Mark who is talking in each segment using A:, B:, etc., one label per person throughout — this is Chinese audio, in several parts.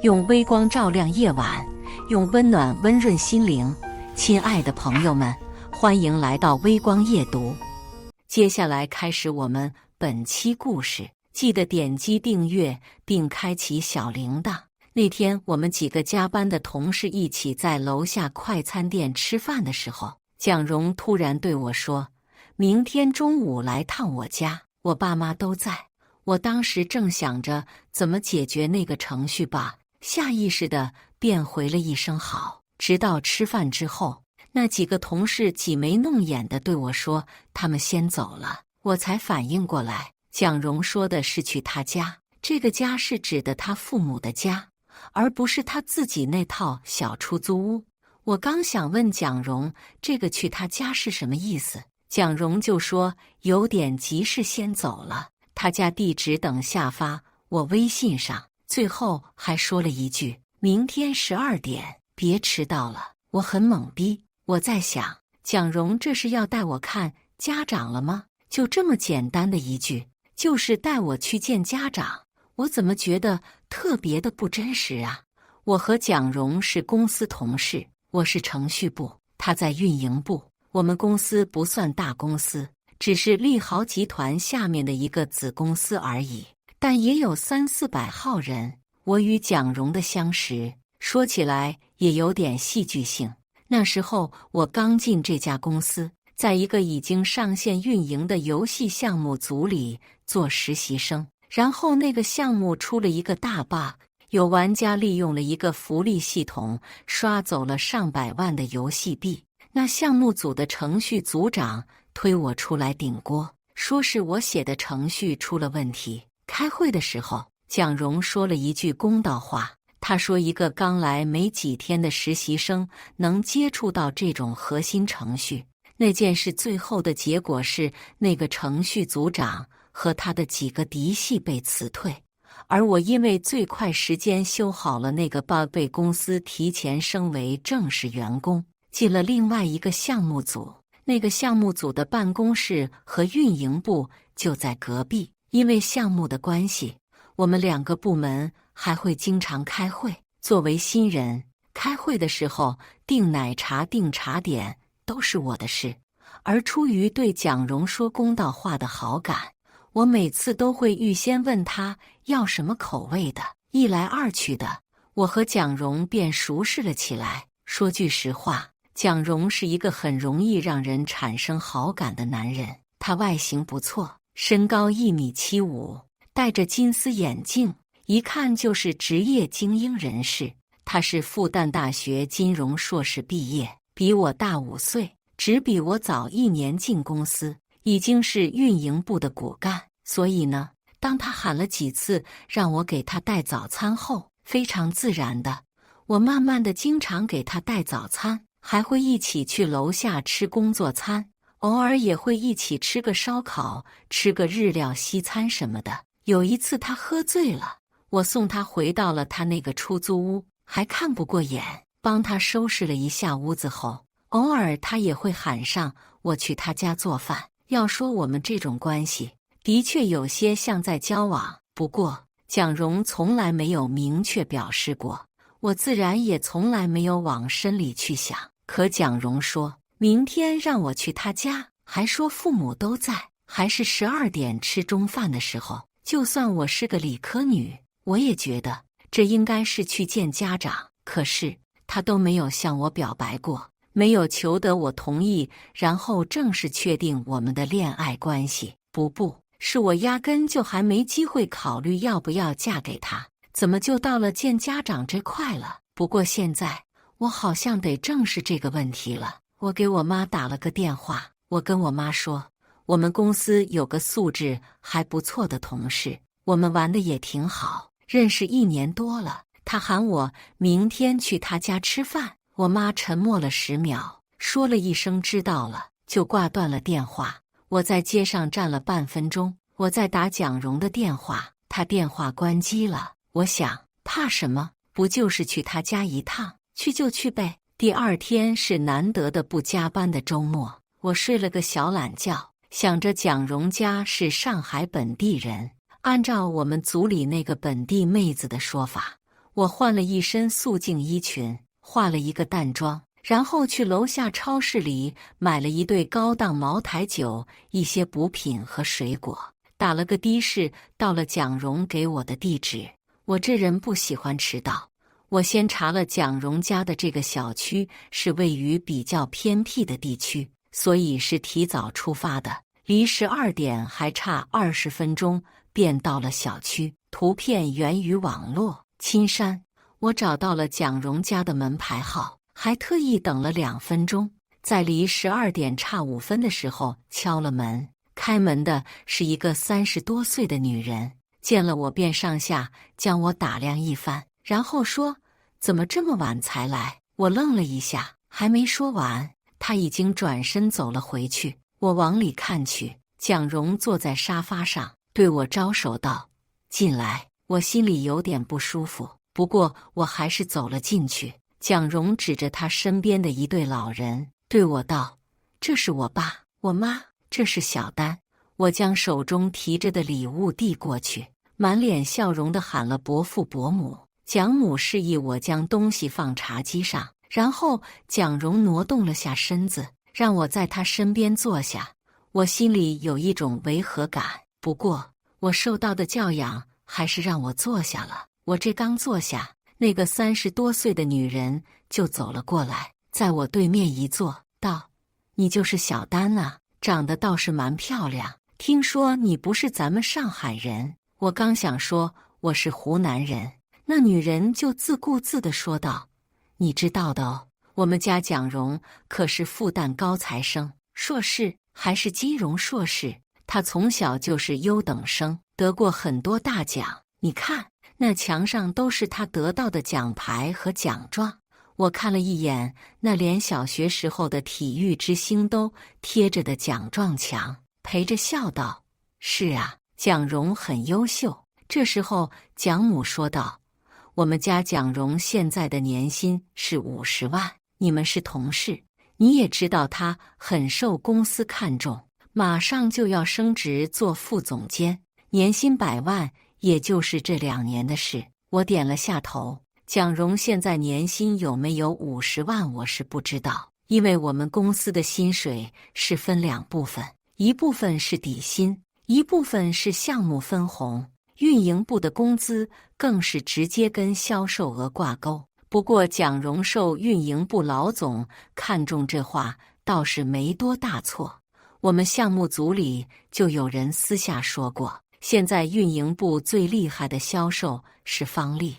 A: 用微光照亮夜晚，用温暖温润心灵。亲爱的朋友们，欢迎来到微光夜读。接下来开始我们本期故事，记得点击订阅并开启小铃铛。那天我们几个加班的同事一起在楼下快餐店吃饭的时候，蒋蓉突然对我说：“明天中午来趟我家，我爸妈都在。”我当时正想着怎么解决那个程序吧，下意识地便回了一声好。直到吃饭之后，那几个同事挤眉弄眼地对我说他们先走了，我才反应过来，蒋蓉说的是去他家，这个家是指的他父母的家，而不是他自己那套小出租屋。我刚想问蒋蓉这个去他家是什么意思，蒋蓉就说有点急事先走了，他家地址等下发我微信上，最后还说了一句明天12点别迟到了。我很懵逼，我在想蒋蓉这是要带我看家长了吗？就这么简单的一句，就是带我去见家长，我怎么觉得特别的不真实啊？我和蒋蓉是公司同事，我是程序部，他在运营部。我们公司不算大公司，只是利豪集团下面的一个子公司而已，但也有300-400号人。我与蒋蓉的相识，说起来也有点戏剧性。那时候我刚进这家公司，在一个已经上线运营的游戏项目组里做实习生，然后那个项目出了一个大 bug， 有玩家利用了一个福利系统刷走了上百万的游戏币。那项目组的程序组长推我出来顶锅，说是我写的程序出了问题。开会的时候，蒋蓉说了一句公道话，他说一个刚来没几天的实习生能接触到这种核心程序，那件事最后的结果是那个程序组长和他的几个嫡系被辞退，而我因为最快时间修好了那个 bug 被公司提前升为正式员工，进了另外一个项目组。那个项目组的办公室和运营部就在隔壁，因为项目的关系，我们2个部门还会经常开会。作为新人，开会的时候订奶茶、订茶点都是我的事，而出于对蒋蓉说公道话的好感，我每次都会预先问他要什么口味的。一来二去的，我和蒋蓉便熟识了起来。说句实话，蒋蓉是一个很容易让人产生好感的男人。他外形不错，身高1.75米，戴着金丝眼镜，一看就是职业精英人士。他是复旦大学金融硕士毕业，比我大5岁，只比我早1年进公司，已经是运营部的骨干。所以呢，当他喊了几次让我给他带早餐后，非常自然的，我慢慢的经常给他带早餐，还会一起去楼下吃工作餐，偶尔也会一起吃个烧烤，吃个日料西餐什么的。有一次他喝醉了，我送他回到了他那个出租屋，还看不过眼，帮他收拾了一下屋子后，偶尔他也会喊上我去他家做饭。要说我们这种关系，的确有些像在交往，不过蒋蓉从来没有明确表示过，我自然也从来没有往深里去想。可蒋蓉说明天让我去他家，还说父母都在，还是12点吃中饭的时候，就算我是个理科女，我也觉得这应该是去见家长。可是他都没有向我表白过，没有求得我同意，然后正式确定我们的恋爱关系。不，是我压根就还没机会考虑要不要嫁给他，怎么就到了见家长这块了？不过现在我好像得正视这个问题了。我给我妈打了个电话，我跟我妈说，我们公司有个素质还不错的同事，我们玩的也挺好，认识1年多了，他喊我明天去他家吃饭。我妈沉默了10秒，说了一声知道了，就挂断了电话。我在街上站了半分钟，我在打蒋蓉的电话，她电话关机了。我想，怕什么？不就是去他家一趟，去就去呗。第2天是难得的不加班的周末，我睡了个小懒觉，想着蒋蓉家是上海本地人，按照我们组里那个本地妹子的说法，我换了一身素净衣裙，化了一个淡妆，然后去楼下超市里买了一对高档茅台酒、一些补品和水果，打了个的士，到了蒋蓉给我的地址。我这人不喜欢迟到，我先查了蒋蓉家的这个小区是位于比较偏僻的地区，所以是提早出发的，离12点还差20分钟，便到了小区。图片源于网络，青山。我找到了蒋蓉家的门牌号，还特意等了2分钟，在离12点差5分的时候敲了门。开门的是一个30多岁的女人，见了我便上下将我打量一番，然后说：“怎么这么晚才来？”我愣了一下，还没说完，她已经转身走了回去。我往里看去，蒋蓉坐在沙发上，对我招手道：“进来。”我心里有点不舒服，不过我还是走了进去。蒋蓉指着她身边的一对老人，对我道：“这是我爸，我妈，这是小丹。”我将手中提着的礼物递过去，满脸笑容地喊了伯父伯母。蒋母示意我将东西放茶几上，然后蒋蓉挪动了下身子，让我在她身边坐下。我心里有一种违和感，不过我受到的教养还是让我坐下了。我这刚坐下，那个30多岁的女人就走了过来，在我对面一坐，道：“你就是小丹啊，长得倒是蛮漂亮。听说你不是咱们上海人。”我刚想说我是湖南人，那女人就自顾自地说道：“你知道的哦，我们家蒋蓉可是复旦高材生，硕士，还是金融硕士。她从小就是优等生，得过很多大奖。你看，那墙上都是她得到的奖牌和奖状。”我看了一眼那连小学时候的体育之星都贴着的奖状墙，陪着笑道：“是啊，蒋蓉很优秀。”这时候蒋母说道：“我们家蒋蓉现在的年薪是50万，你们是同事，你也知道她很受公司看重，马上就要升职做副总监，年薪100万，也就是这2年的事。”我点了下头。蒋蓉现在年薪有没有50万我是不知道，因为我们公司的薪水是分2部分，一部分是底薪，一部分是项目分红。运营部的工资更是直接跟销售额挂钩。不过蒋蓉受运营部老总看重，这话倒是没多大错。我们项目组里就有人私下说过，现在运营部最厉害的销售是方丽，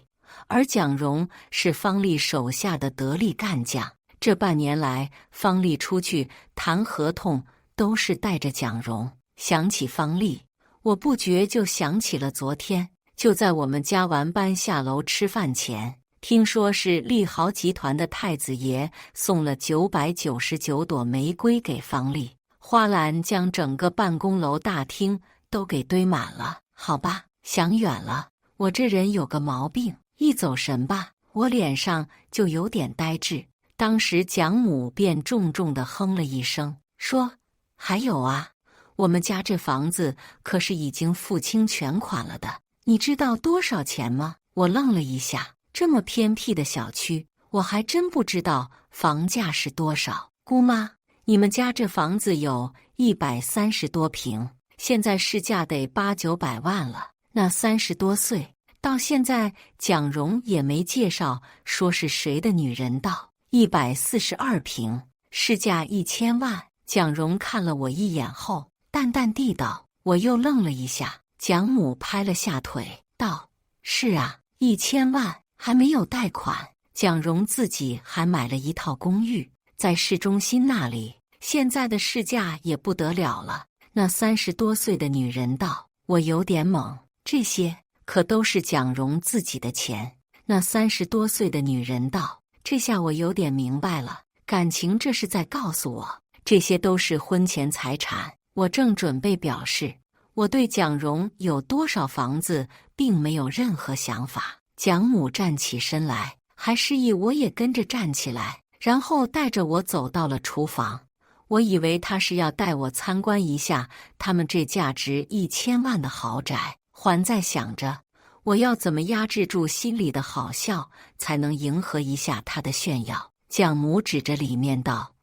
A: 而蒋蓉是方丽手下的得力干将。这半年来，方丽出去谈合同都是带着蒋蓉。想起方丽，我不觉就想起了昨天，就在我们加完班下楼吃饭前，听说是利豪集团的太子爷送了999朵玫瑰给方丽，花篮将整个办公楼大厅都给堆满了。好吧，想远了，我这人有个毛病，一走神吧，我脸上就有点呆滞。当时蒋母便重重地哼了一声，说：“还有啊，我们家这房子可是已经付清全款了的，你知道多少钱吗？”我愣了一下，这么偏僻的小区，我还真不知道房价是多少。姑妈，你们家这房子有130多平，现在市价得800-900万了。那30多岁，到现在蒋蓉也没介绍说是谁的女人道。142平，市价1000万。蒋蓉看了我一眼后，淡淡地道。我又愣了一下，蒋母拍了下腿，道：“是啊，1000万，还没有贷款。蒋蓉自己还买了一套公寓，在市中心那里，现在的市价也不得了了。”那30多岁的女人道。我有点懵，这些可都是蒋蓉自己的钱。那30多岁的女人道。这下我有点明白了，感情这是在告诉我，这些都是婚前财产。我正准备表示我对蒋蓉有多少房子并没有任何想法，蒋母站起身来，还示意我也跟着站起来，然后带着我走到了厨房。我以为他是要带我参观一下他们这价值1000万的豪宅，还在想着我要怎么压制住心里的好笑，才能迎合一下他的炫耀？蒋母指着里面道：“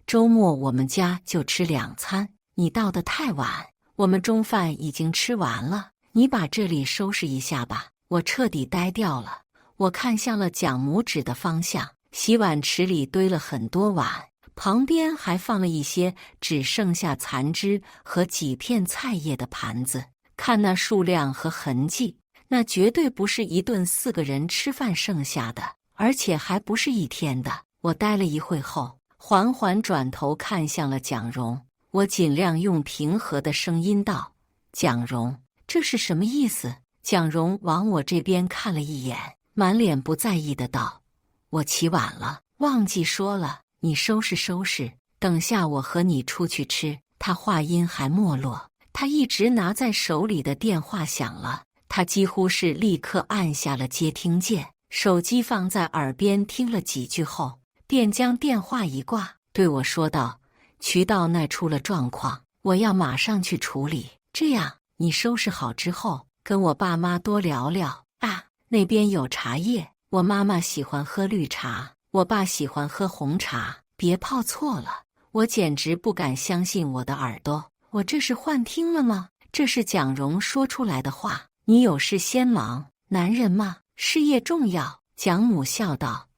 A: 周末我们家就吃2餐，你到得太晚，我们中饭已经吃完了。你把这里收拾一下吧。”我彻底呆掉了，我看向了蒋母指的方向，洗碗池里堆了很多碗，旁边还放了一些只剩下残汁和几片菜叶的盘子。看那数量和痕迹，那绝对不是一顿4个人吃饭剩下的，而且还不是一天的。我呆了一会后，缓缓转头看向了蒋蓉，我尽量用平和的声音道：“蒋蓉，这是什么意思？”蒋蓉往我这边看了一眼，满脸不在意的道：“我起晚了，忘记说了，你收拾收拾，等下我和你出去吃。”他话音还没落，他一直拿在手里的电话响了，他几乎是立刻按下了接听键，手机放在耳边听了几句后，便将电话一挂，对我说道：“渠道那出了状况，我要马上去处理。这样，你收拾好之后，跟我爸妈多聊聊啊。那边有茶叶，我妈妈喜欢喝绿茶，我爸喜欢喝红茶，别泡错了。”我简直不敢相信我的耳朵，我这是幻听了吗？这是蒋蓉说出来的话。你有事先忙，男人嘛，事业重要。蒋母笑道：“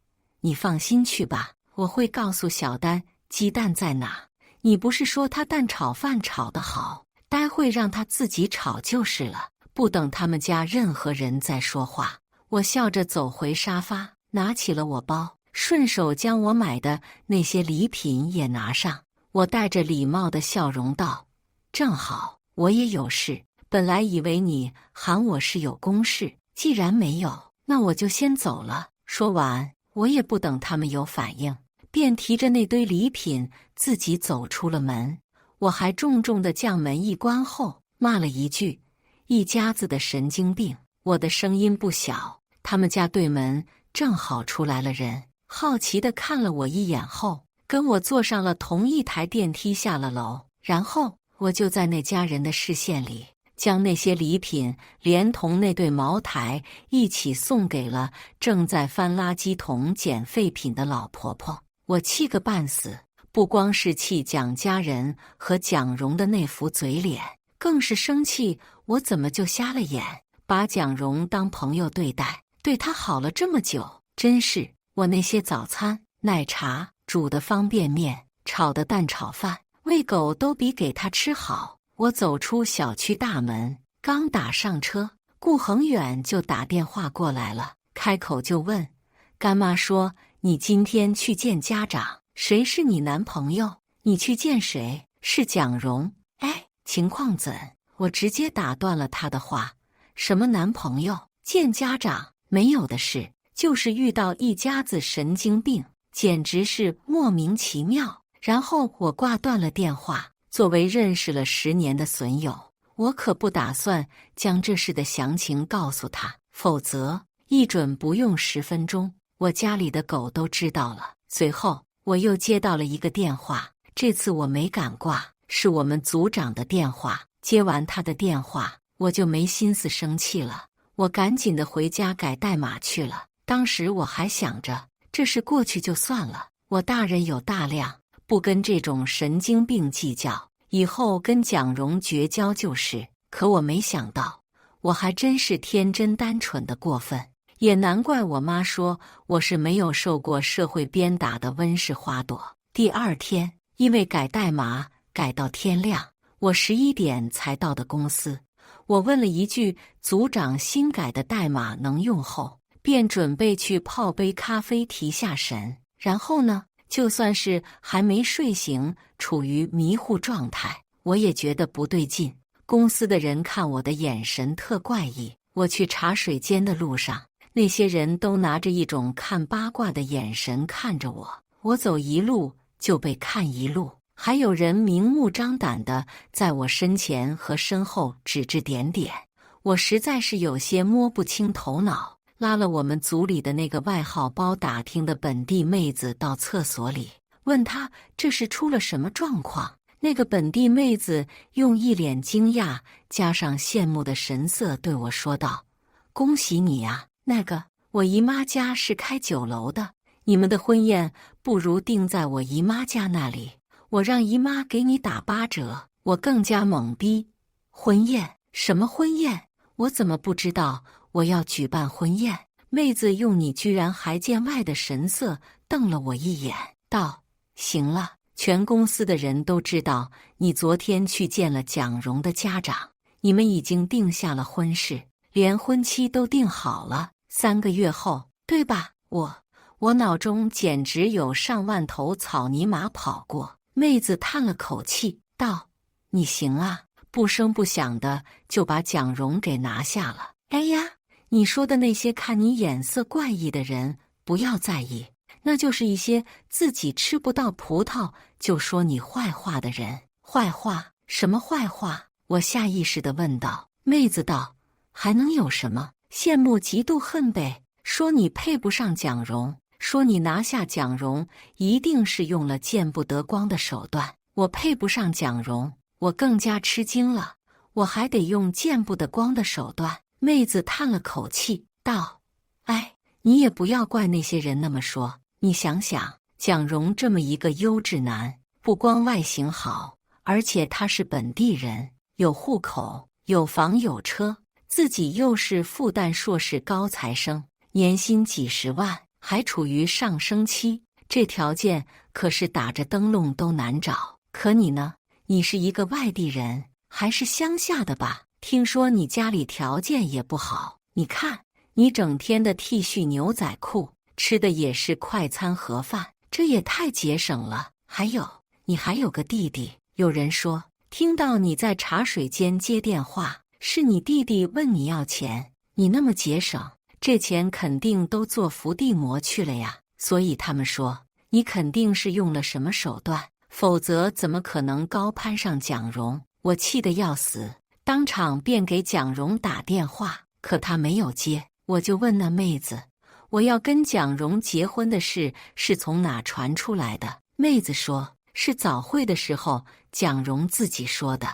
A: 你放心去吧，我会告诉小丹鸡蛋在哪。你不是说他蛋炒饭炒得好，待会让他自己炒就是了。”不等他们家任何人再说话，我笑着走回沙发，拿起了我包，顺手将我买的那些礼品也拿上。我带着礼貌的笑容道：“正好，我也有事。本来以为你喊我是有公事，既然没有，那我就先走了。”说完，我也不等他们有反应，便提着那堆礼品自己走出了门。我还重重的将门一关后，骂了一句：“一家子的神经病！”我的声音不小，他们家对门正好出来了人，好奇地看了我一眼后，跟我坐上了同一台电梯下了楼。然后我就在那家人的视线里，将那些礼品连同那对茅台一起送给了正在翻垃圾桶捡废品的老婆婆。我气个半死，不光是气蒋家人和蒋蓉的那副嘴脸，更是生气我怎么就瞎了眼，把蒋蓉当朋友对待，对她好了这么久。真是，我那些早餐、奶茶、煮的方便面、炒的蛋炒饭，喂狗都比给她吃好。我走出小区大门，刚打上车，顾恒远就打电话过来了，开口就问：“干妈说你今天去见家长，谁是你男朋友？你去见谁？是蒋蓉？哎，情况怎？”我直接打断了他的话：“什么男朋友？见家长？没有的事，就是遇到一家子神经病，简直是莫名其妙。”然后我挂断了电话。作为认识了10年的损友，我可不打算将这事的详情告诉他，否则一准不用10分钟，我家里的狗都知道了。随后我又接到了一个电话，这次我没敢挂，是我们组长的电话。接完他的电话，我就没心思生气了，我赶紧的回家改代码去了。当时我还想着，这事过去就算了，我大人有大量，不跟这种神经病计较，以后跟蒋蓉绝交就是。可我没想到，我还真是天真单纯的过分，也难怪我妈说我是没有受过社会鞭打的温室花朵。第2天，因为改代码改到天亮，我11点才到的公司。我问了一句组长新改的代码能用后，便准备去泡杯咖啡提下神。然后呢，就算是还没睡醒，处于迷糊状态，我也觉得不对劲。公司的人看我的眼神特怪异。我去茶水间的路上，那些人都拿着一种看八卦的眼神看着我，我走一路就被看一路。还有人明目张胆地在我身前和身后指指点点，我实在是有些摸不清头脑，拉了我们组里的那个外号包打听的本地妹子到厕所里，问她这是出了什么状况。那个本地妹子用一脸惊讶加上羡慕的神色对我说道：“恭喜你啊！我姨妈家是开酒楼的，你们的婚宴不如定在我姨妈家那里，我让姨妈给你打8折。”我更加懵逼，婚宴？什么婚宴？我怎么不知道我要举办婚宴？妹子用你居然还见外的神色瞪了我一眼，道：“行了，全公司的人都知道你昨天去见了蒋蓉的家长，你们已经定下了婚事，连婚期都定好了，3个月后，对吧？”我脑中简直有上万头草泥马跑过。妹子叹了口气，道：“你行啊，不声不响的就把蒋蓉给拿下了。哎呀，你说的那些看你眼色怪异的人，不要在意，那就是一些自己吃不到葡萄就说你坏话的人。”坏话？什么坏话？我下意识地问道。妹子道：“还能有什么？羡慕嫉妒恨呗，说你配不上蒋蓉，说你拿下蒋蓉一定是用了见不得光的手段。我配不上蒋蓉？”我更加吃惊了，我还得用见不得光的手段？妹子叹了口气，道：“哎，你也不要怪那些人那么说。你想想，蒋蓉这么一个优质男，不光外形好，而且他是本地人，有户口，有房有车，自己又是复旦硕士高材生，年薪几十万，还处于上升期，这条件可是打着灯笼都难找。可你呢？你是一个外地人，还是乡下的吧？听说你家里条件也不好，你看你整天的 T 恤牛仔裤，吃的也是快餐盒饭，这也太节省了。还有，你还有个弟弟，有人说听到你在茶水间接电话，是你弟弟问你要钱，你那么节省，这钱肯定都做伏地魔去了呀。所以他们说你肯定是用了什么手段，否则怎么可能高攀上蒋蓉？我气得要死，当场便给蒋蓉打电话，可她没有接。我就问那妹子，我要跟蒋蓉结婚的事是从哪传出来的？妹子说是早会的时候蒋蓉自己说的，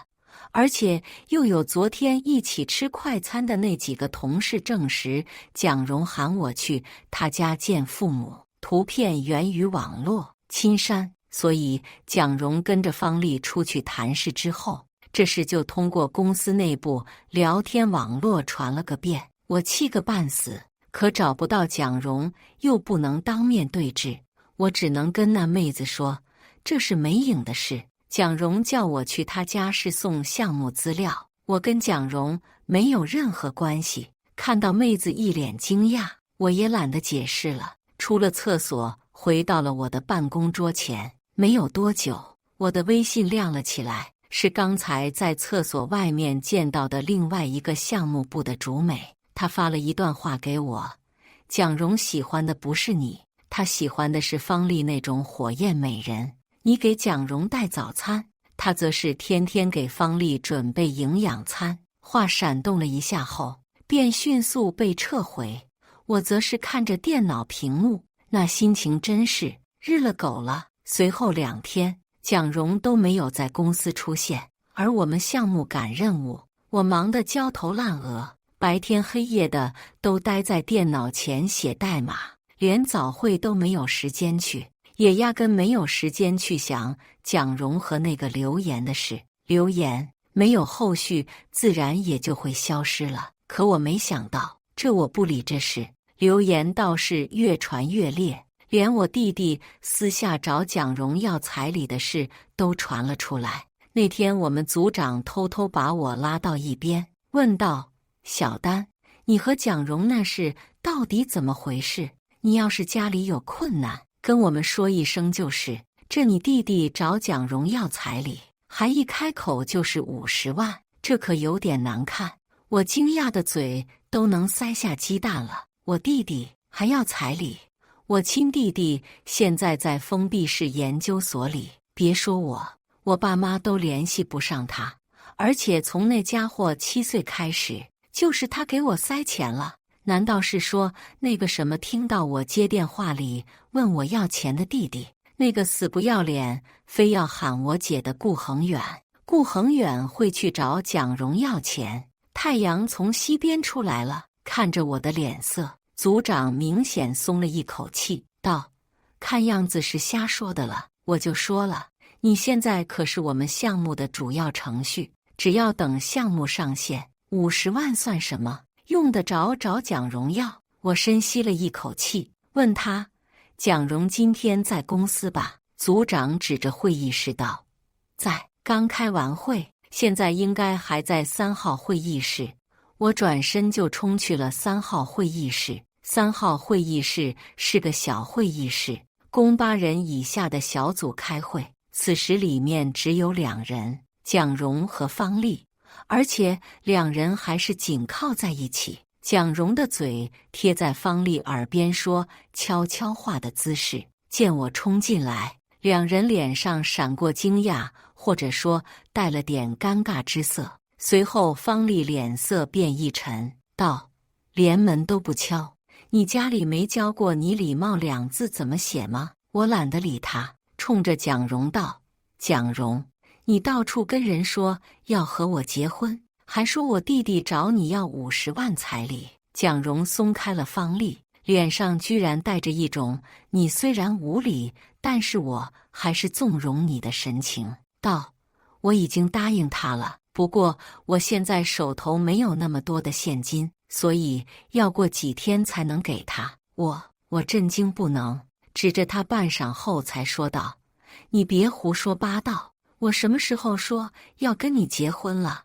A: 而且又有昨天一起吃快餐的那几个同事证实，蒋蓉喊我去她家见父母，图片源于网络，亲删。所以蒋蓉跟着方丽出去谈事之后，这事就通过公司内部聊天网络传了个遍。我气个半死，可找不到蒋蓉，又不能当面对质，我只能跟那妹子说这是没影的事，蒋蓉叫我去她家是送项目资料，我跟蒋蓉没有任何关系。看到妹子一脸惊讶，我也懒得解释了，出了厕所回到了我的办公桌前。没有多久，我的微信亮了起来，是刚才在厕所外面见到的另外一个项目部的主美，她发了一段话给我：蒋蓉喜欢的不是你，她喜欢的是方丽那种火焰美人。你给蒋蓉带早餐，她则是天天给方丽准备营养餐。话闪动了一下后，便迅速被撤回。我则是看着电脑屏幕，那心情真是日了狗了。随后2天，蒋蓉都没有在公司出现，而我们项目赶任务，我忙得焦头烂额，白天黑夜的都待在电脑前写代码，连早会都没有时间去，也压根没有时间去想蒋蓉和那个留言的事。留言没有后续，自然也就会消失了。可我没想到，我不理这事，留言倒是越传越烈。连我弟弟私下找蒋蓉要彩礼的事都传了出来。那天我们组长偷偷把我拉到一边，问道：“小丹，你和蒋蓉那事到底怎么回事？你要是家里有困难，跟我们说一声就是。这你弟弟找蒋蓉要彩礼，还一开口就是50万，这可有点难看。”我惊讶的嘴都能塞下鸡蛋了。我弟弟还要彩礼？我亲弟弟现在在封闭式研究所里，别说我爸妈都联系不上他，而且从那家伙7岁开始，就是他给我塞钱了。难道是说那个什么听到我接电话里问我要钱的弟弟，那个死不要脸非要喊我姐的顾恒远？顾恒远会去找蒋蓉要钱？太阳从西边出来了，看着我的脸色，组长明显松了一口气，道：“看样子是瞎说的了。”我就说了，你现在可是我们项目的主要程序，只要等项目上线，50万算什么？用得着找蒋荣耀？我深吸了一口气，问他：“蒋荣今天在公司吧？”组长指着会议室道：“在，刚开完会，现在应该还在3号会议室。”我转身就冲去了3号会议室。3号会议室是个小会议室，供8人以下的小组开会。此时里面只有2人，蒋荣和方丽，而且2人还是紧靠在一起。蒋荣的嘴贴在方丽耳边说悄悄话的姿势。见我冲进来，2人脸上闪过惊讶，或者说带了点尴尬之色。随后方丽脸色变一沉，道：“连门都不敲，你家里没教过你礼貌2字怎么写吗？”我懒得理他，冲着蒋荣道：“蒋荣，你到处跟人说要和我结婚，还说我弟弟找你要50万彩礼。”蒋荣松开了方丽，脸上居然带着一种你虽然无礼，但是我还是纵容你的神情，道：“我已经答应他了，不过我现在手头没有那么多的现金，所以要过几天才能给他。”我震惊不能，指着他半晌后才说道：“你别胡说八道，我什么时候说要跟你结婚了？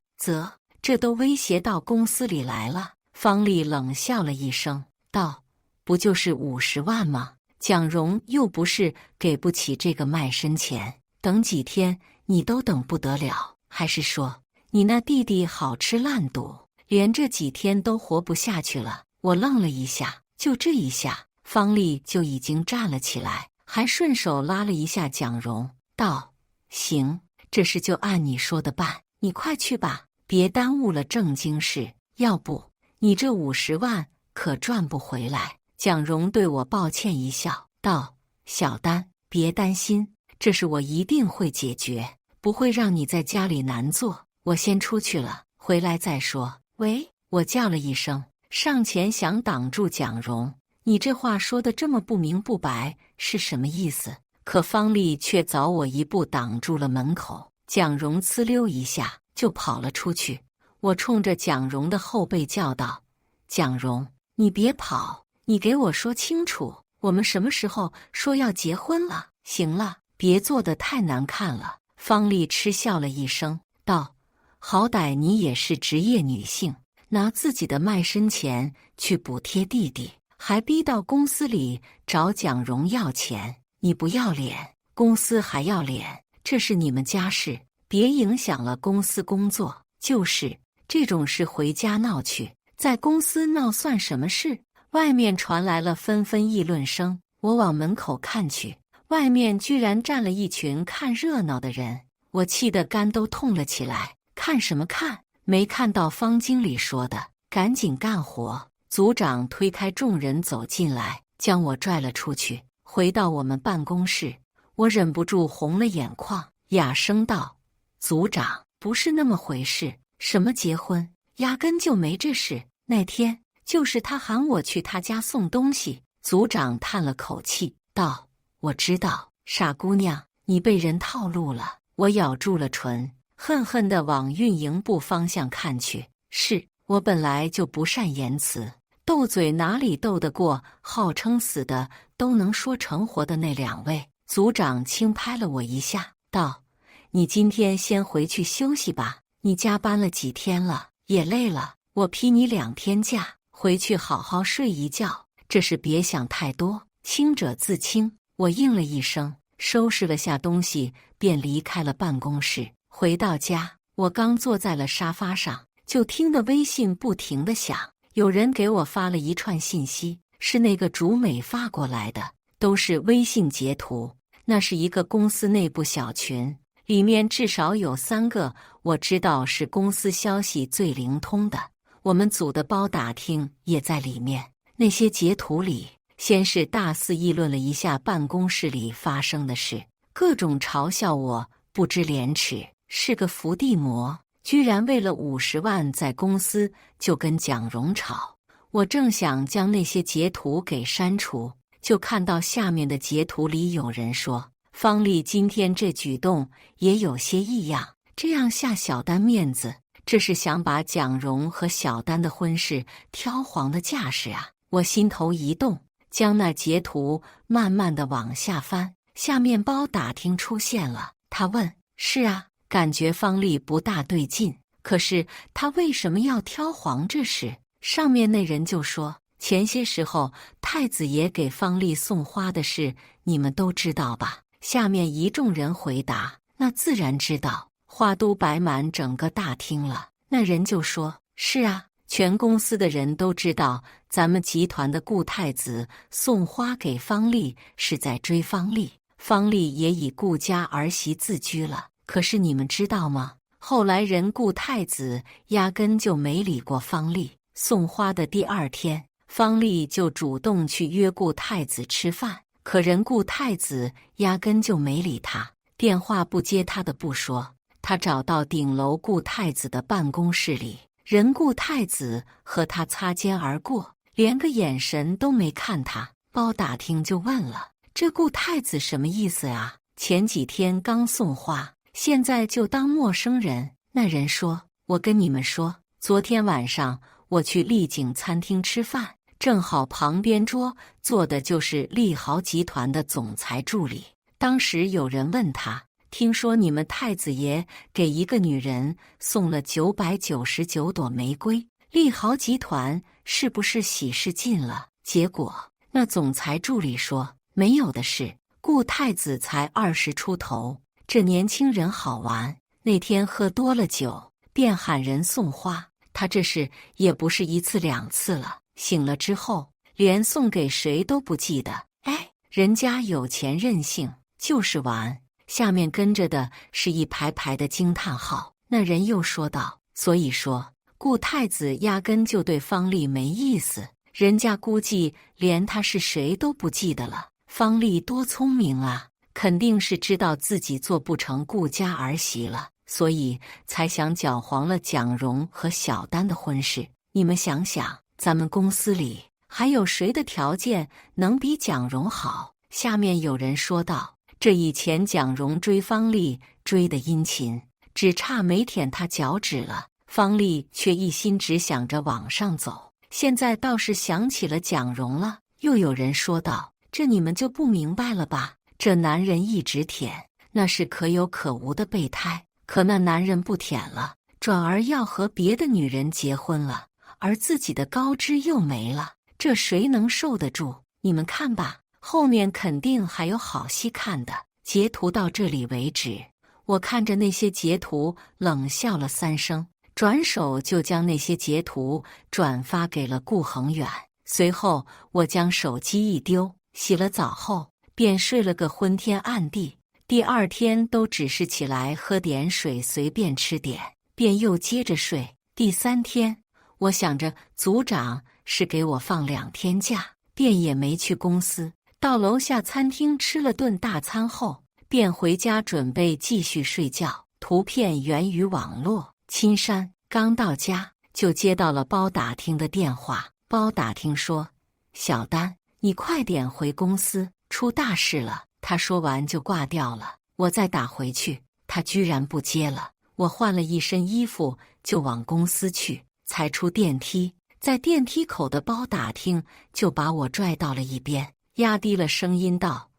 A: 这都威胁到公司里来了。”方丽冷笑了一声，道：“不就是50万吗？蒋荣又不是给不起这个卖身钱，等几天你都等不得了，还是说你那弟弟好吃烂赌，连这几天都活不下去了？”我愣了一下，就这一下，方丽就已经站了起来，还顺手拉了一下蒋荣，道：“行，这事就按你说的办，你快去吧，别耽误了正经事，要不你这50万可赚不回来。”蒋荣对我抱歉一笑，道：“小丹，别担心，这事我一定会解决，不会让你在家里难做。我先出去了，回来再说。”喂！我叫了一声，上前想挡住蒋荣。你这话说的这么不明不白，是什么意思？可方丽却早我一步挡住了门口。蒋荣呲溜一下就跑了出去。我冲着蒋荣的后背叫道：“蒋荣，你别跑，你给我说清楚，我们什么时候说要结婚了？行了，别做得太难看了。”方丽嗤笑了一声，道：“好歹你也是职业女性，拿自己的卖身钱去补贴弟弟，还逼到公司里找蒋荣要钱，你不要脸，公司还要脸，这是你们家事，别影响了公司工作。就是这种事回家闹去，在公司闹算什么事？”外面传来了纷纷议论声，我往门口看去，外面居然站了一群看热闹的人，我气得肝都痛了起来。看什么看？没看到方经理说的，赶紧干活。组长推开众人走进来，将我拽了出去。回到我们办公室，我忍不住红了眼眶，哑声道：“组长，不是那么回事，什么结婚，压根就没这事。那天就是他喊我去他家送东西。”组长叹了口气，道：“我知道，傻姑娘，你被人套路了。”我咬住了唇，恨恨地往运营部方向看去。是我本来就不善言辞，斗嘴哪里斗得过号称死的都能说成活的那2位？组长轻拍了我一下，道：“你今天先回去休息吧，你加班了几天了，也累了，我批你2天假，回去好好睡一觉。这事别想太多，清者自清。”我应了一声，收拾了下东西，便离开了办公室。回到家，我刚坐在了沙发上，就听得微信不停地响，有人给我发了一串信息，是那个竹美发过来的，都是微信截图。那是一个公司内部小群，里面至少有3个我知道是公司消息最灵通的，我们组的包打听也在里面。那些截图里，先是大肆议论了一下办公室里发生的事，各种嘲笑我不知廉耻，是个伏地魔，居然为了50万在公司就跟蒋荣吵。我正想将那些截图给删除，就看到下面的截图里有人说，方丽今天这举动也有些异样，这样下小丹面子，这是想把蒋蓉和小丹的婚事挑黄的架势啊！我心头一动，将那截图慢慢的往下翻，下面包打听出现了。他问：是啊，感觉方丽不大对劲，可是他为什么要挑黄这事？上面那人就说，前些时候太子爷给方丽送花的事，你们都知道吧？下面一众人回答：那自然知道，花都摆满整个大厅了。那人就说：是啊，全公司的人都知道，咱们集团的顾太子送花给方丽是在追方丽，方丽也以顾家儿媳自居了。可是你们知道吗？后来人顾太子压根就没理过方丽，送花的第二天，方丽就主动去约顾太子吃饭，可人顾太子压根就没理他，电话不接他的不说，他找到顶楼顾太子的办公室里，人顾太子和他擦肩而过，连个眼神都没看他。包打听就问了，这顾太子什么意思啊？前几天刚送花，现在就当陌生人。那人说，我跟你们说，昨天晚上我去丽景餐厅吃饭，正好旁边桌坐的就是利豪集团的总裁助理。当时有人问他，听说你们太子爷给一个女人送了999朵玫瑰，利豪集团是不是喜事尽了？结果那总裁助理说，没有的事，顾太子才20出头，这年轻人好玩，那天喝多了酒，便喊人送花，他这事也不是一次两次了，醒了之后连送给谁都不记得。哎，人家有钱任性，就是玩。下面跟着的是一排排的惊叹号。那人又说道，所以说顾太子压根就对方丽没意思，人家估计连他是谁都不记得了。方丽多聪明啊，肯定是知道自己做不成顾家儿媳了，所以才想搅黄了蒋蓉和小丹的婚事。你们想想，咱们公司里还有谁的条件能比蒋蓉好？下面有人说道，这以前蒋蓉追方丽追得殷勤，只差没舔她脚趾了，方丽却一心只想着往上走，现在倒是想起了蒋蓉了。又有人说道，这你们就不明白了吧？这男人一直舔，那是可有可无的备胎，可那男人不舔了，转而要和别的女人结婚了，而自己的高枝又没了，这谁能受得住？你们看吧，后面肯定还有好戏看的。截图到这里为止，我看着那些截图冷笑了3声，转手就将那些截图转发给了顾恒远。随后我将手机一丢，洗了澡后便睡了个昏天暗地。第二天都只是起来喝点水，随便吃点，便又接着睡。第3天，我想着组长是给我放2天假，便也没去公司。到楼下餐厅吃了顿大餐后，便回家准备继续睡觉。图片源于网络，亲删。刚到家就接到了包打听的电话。包打听说，小丹，你快点回公司，出大事了。他说完就挂掉了。我再打回去，他居然不接了。我换了一身衣服就往公司去，才出电梯，在电梯口的包打听就把我拽到了一边，压低了声音道，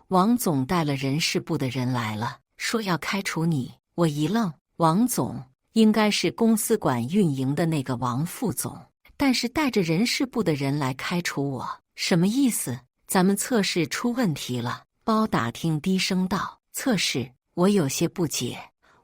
A: 王总带了人事部的人来了，说要开除你。我一愣，王总应该是公司管运营的那个王副总，但是带着人事部的人来开除我，什么意思？咱们测试出问题了。包打听低声道，测试？我有些不解，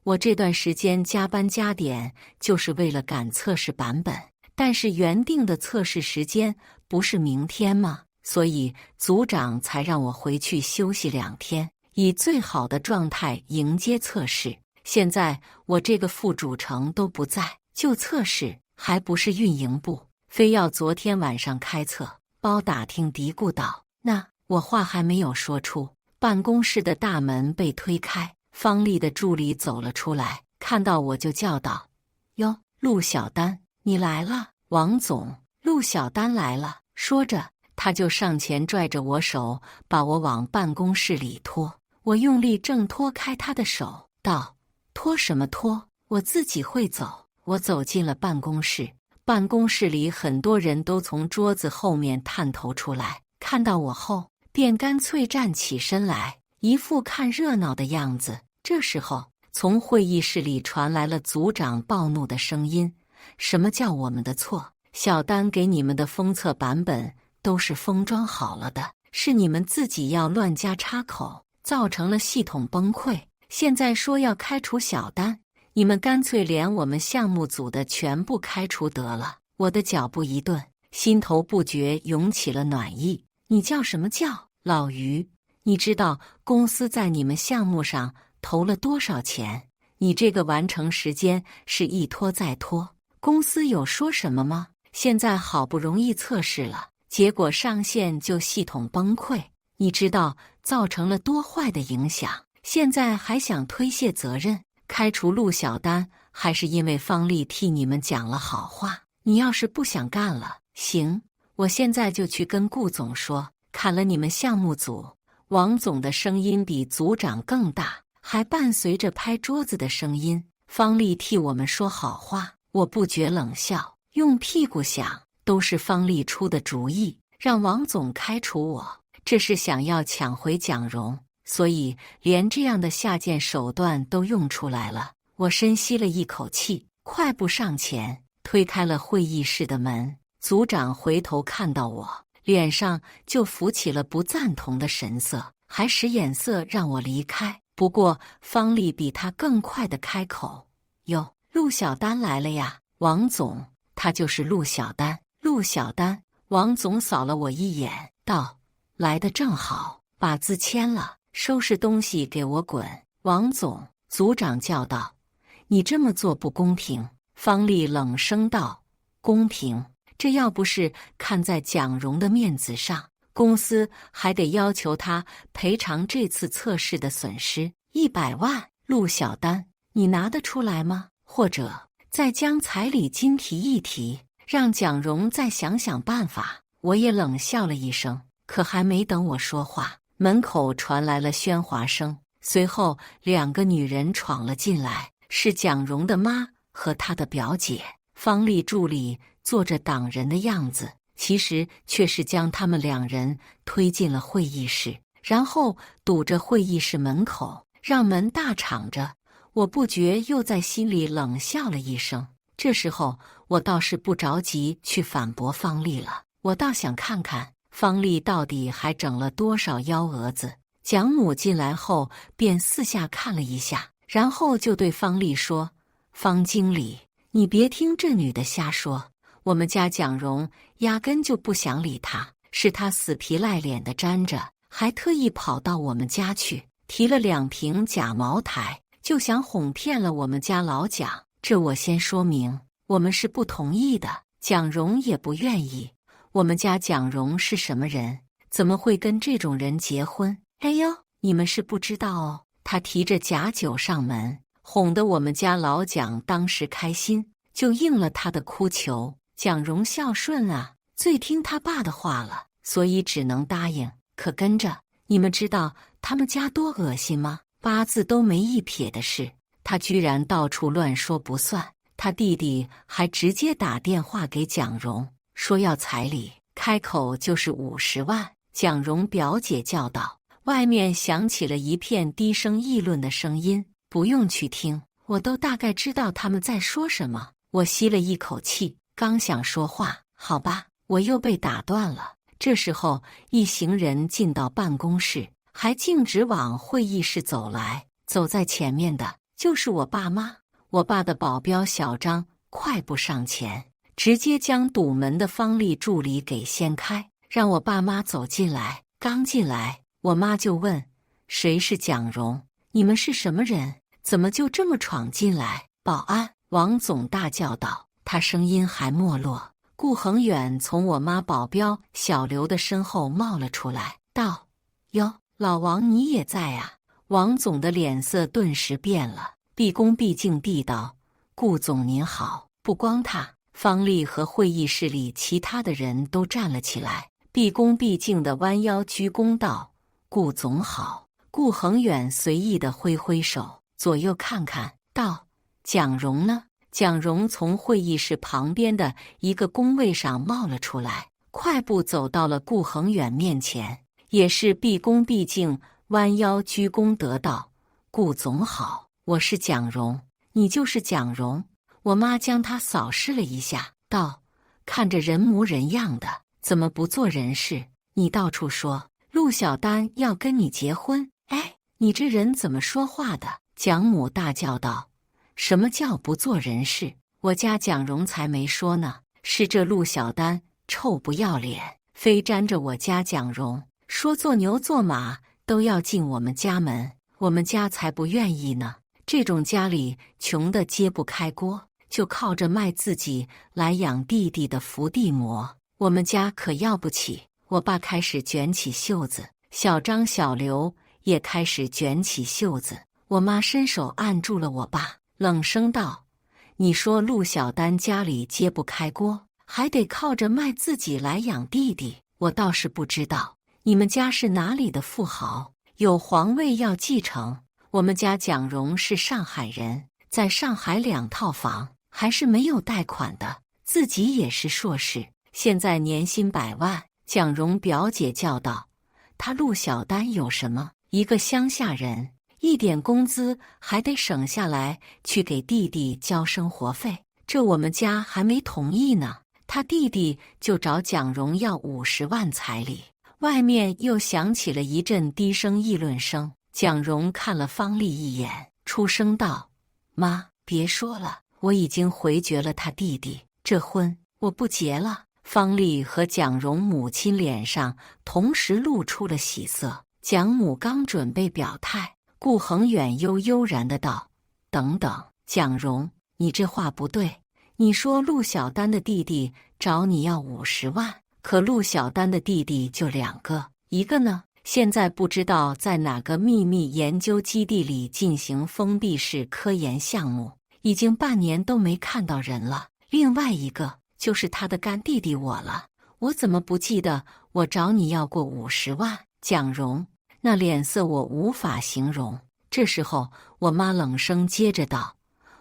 A: 我这段时间加班加点就是为了赶测试版本，但是原定的测试时间不是明天吗？所以组长才让我回去休息2天，以最好的状态迎接测试。现在我这个副主程都不在，就测试还不是运营部，非要昨天晚上开测。包打听嘀咕道，那我话还没有说出，办公室的大门被推开，方丽的助理走了出来，看到我就叫道，哟，陆小丹，你来了。王总，陆小丹来了。”说着，他就上前拽着我手，把我往办公室里拖。我用力挣脱开他的手，道：“拖什么拖？我自己会走。”我走进了办公室，办公室里很多人都从桌子后面探头出来，看到我后，便干脆站起身来，一副看热闹的样子。这时候，从会议室里传来了组长暴怒的声音：“什么叫我们的错？小丹给你们的封测版本都是封装好了的，是你们自己要乱加插口，造成了系统崩溃。现在说要开除小丹，你们干脆连我们项目组的全部开除得了。”我的脚步一顿，心头不觉涌起了暖意。你叫什么叫？老于，你知道公司在你们项目上投了多少钱？你这个完成时间是一拖再拖，公司有说什么吗？现在好不容易测试了，结果上线就系统崩溃，你知道造成了多坏的影响？现在还想推卸责任，开除陆小丹，还是因为方丽替你们讲了好话？你要是不想干了，行，我现在就去跟顾总说，砍了你们项目组。王总的声音比组长更大，还伴随着拍桌子的声音。方丽替我们说好话，我不觉冷笑，用屁股想，都是方丽出的主意，让王总开除我，这是想要抢回蒋荣，所以连这样的下贱手段都用出来了。我深吸了一口气，快步上前，推开了会议室的门。组长回头看到我，脸上就浮起了不赞同的神色，还使眼色让我离开。不过方丽比他更快地开口：“哟，陆小丹来了呀，王总，他就是陆小丹。”陆小丹。王总扫了我一眼，道：“来得正好，把字签了，收拾东西给我滚。”王总，组长叫道：“你这么做不公平。”方丽冷声道：“公平？这要不是看在蒋荣的面子上，公司还得要求他赔偿这次测试的损失100万。陆小丹，你拿得出来吗？或者再将彩礼金提一提，让蒋荣再想想办法。”我也冷笑了一声，可还没等我说话，门口传来了喧哗声，随后2个女人闯了进来，是蒋荣的妈和她的表姐。方丽助理做着挡人的样子，其实却是将他们2人推进了会议室，然后堵着会议室门口，让门大敞着。我不觉又在心里冷笑了一声。这时候我倒是不着急去反驳方丽了，我倒想看看方丽到底还整了多少幺蛾子。蒋母进来后便四下看了一下，然后就对方丽说：“方经理，你别听这女的瞎说，我们家蒋荣压根就不想理她，是她死皮赖脸的粘着，还特意跑到我们家去，提了2瓶假茅台，就想哄骗了我们家老蒋。这我先说明，我们是不同意的，蒋荣也不愿意。我们家蒋荣是什么人？怎么会跟这种人结婚？哎呦，你们是不知道哦。”他提着假酒上门，哄得我们家老蒋当时开心，就应了他的哭求。蒋荣孝顺啊，最听他爸的话了，所以只能答应。可跟着，你们知道他们家多恶心吗？8字都没一撇的事，他居然到处乱说不算。他弟弟还直接打电话给蒋荣，说要彩礼，开口就是50万。蒋荣表姐叫道。外面响起了一片低声议论的声音，不用去听，我都大概知道他们在说什么。我吸了一口气，刚想说话，好吧，我又被打断了。这时候，一行人进到办公室，还径直往会议室走来。走在前面的就是我爸妈，我爸的保镖小张快步上前，直接将堵门的方丽助理给掀开，让我爸妈走进来。刚进来，我妈就问：“谁是蒋荣？你们是什么人？怎么就这么闯进来？”保安！王总大叫道，他声音还没落。顾恒远从我妈保镖小刘的身后冒了出来，道：“哟，老王你也在啊？”王总的脸色顿时变了，毕恭毕敬地道：“顾总您好。”不光他，方丽和会议室里其他的人都站了起来，毕恭毕敬地弯腰鞠躬道：“顾总好。”顾恒远随意地挥挥手，左右看看，道：“蒋蓉呢？”蒋蓉从会议室旁边的一个工位上冒了出来，快步走到了顾恒远面前，也是毕恭毕敬，弯腰鞠躬得道：“顾总好，我是蒋蓉。”“你就是蒋蓉？”我妈将他扫视了一下，道：“看着人模人样的，怎么不做人事？你到处说陆小丹要跟你结婚，哎，你这人怎么说话的？”蒋母大叫道：“什么叫不做人事？我家蒋蓉才没说呢，是这陆小丹臭不要脸，非沾着我家蒋蓉，说做牛做马都要进我们家门，我们家才不愿意呢。这种家里穷得揭不开锅，就靠着卖自己来养弟弟的伏地魔，我们家可要不起。”我爸开始卷起袖子，小张小刘也开始卷起袖子。我妈伸手按住了我爸，冷声道：“你说陆小丹家里揭不开锅，还得靠着卖自己来养弟弟，我倒是不知道你们家是哪里的富豪，有皇位要继承。我们家蒋蓉是上海人，在上海2套房，还是没有贷款的，自己也是硕士，现在年薪100万。”蒋蓉表姐叫道：“他陆小丹有什么？一个乡下人，一点工资还得省下来去给弟弟交生活费，这我们家还没同意呢。他弟弟就找蒋蓉要50万彩礼。”外面又响起了一阵低声议论声。蒋蓉看了方丽一眼，出声道：“妈，别说了，我已经回绝了他弟弟，这婚我不结了。”方丽和蒋蓉母亲脸上同时露出了喜色。蒋母刚准备表态，顾恒远悠悠然的道：“等等，蒋蓉，你这话不对。你说陆小丹的弟弟找你要50万，可陆小丹的弟弟就2个，一个呢，现在不知道在哪个秘密研究基地里进行封闭式科研项目，已经半年都没看到人了。另外一个就是他的干弟弟我了，我怎么不记得我找你要过50万？”蒋蓉那脸色我无法形容。这时候我妈冷声接着道：“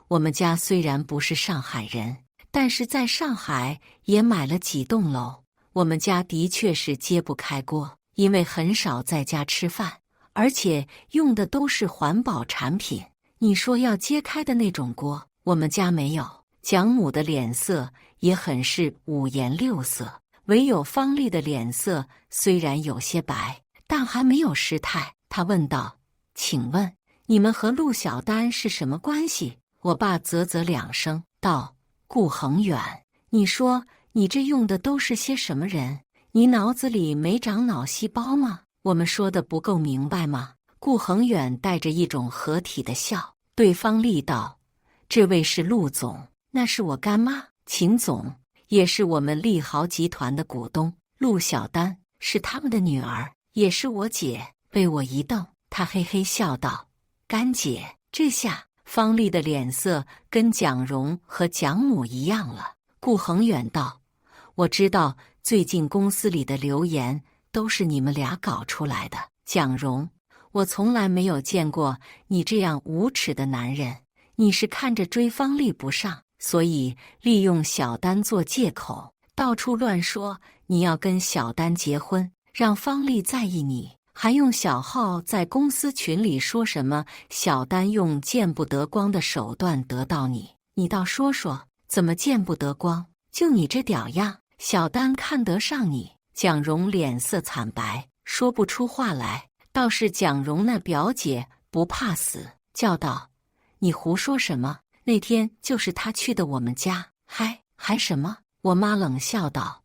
A: 我们家虽然不是上海人，但是在上海也买了几栋楼。我们家的确是揭不开锅，因为很少在家吃饭，而且用的都是环保产品。你说要揭开的那种锅，我们家没有。”蒋母的脸色也很是五颜六色，唯有方丽的脸色虽然有些白，但还没有失态。她问道：“请问你们和陆小丹是什么关系？”我爸啧啧2声道：“顾恒远，你说你这用的都是些什么人？你脑子里没长脑细胞吗？我们说的不够明白吗？”顾恒远带着一种合体的笑，对方丽道：“这位是陆总，那是我干妈秦总，也是我们利豪集团的股东。陆小丹是他们的女儿，也是我姐。”被我一瞪，她嘿嘿笑道：“干姐。”这下方丽的脸色跟蒋蓉和蒋母一样了。顾恒远道：“我知道最近公司里的流言都是你们俩搞出来的。蒋蓉，我从来没有见过你这样无耻的男人。你是看着追方丽不上，所以利用小丹做借口，到处乱说你要跟小丹结婚，让方丽在意你，还用小号在公司群里说什么小丹用见不得光的手段得到你。你倒说说，怎么见不得光？就你这屌样，小丹看得上你？”蒋蓉脸色惨白，说不出话来。倒是蒋蓉那表姐不怕死，叫道：“你胡说什么？那天就是他去的我们家。”还什么？我妈冷笑道：“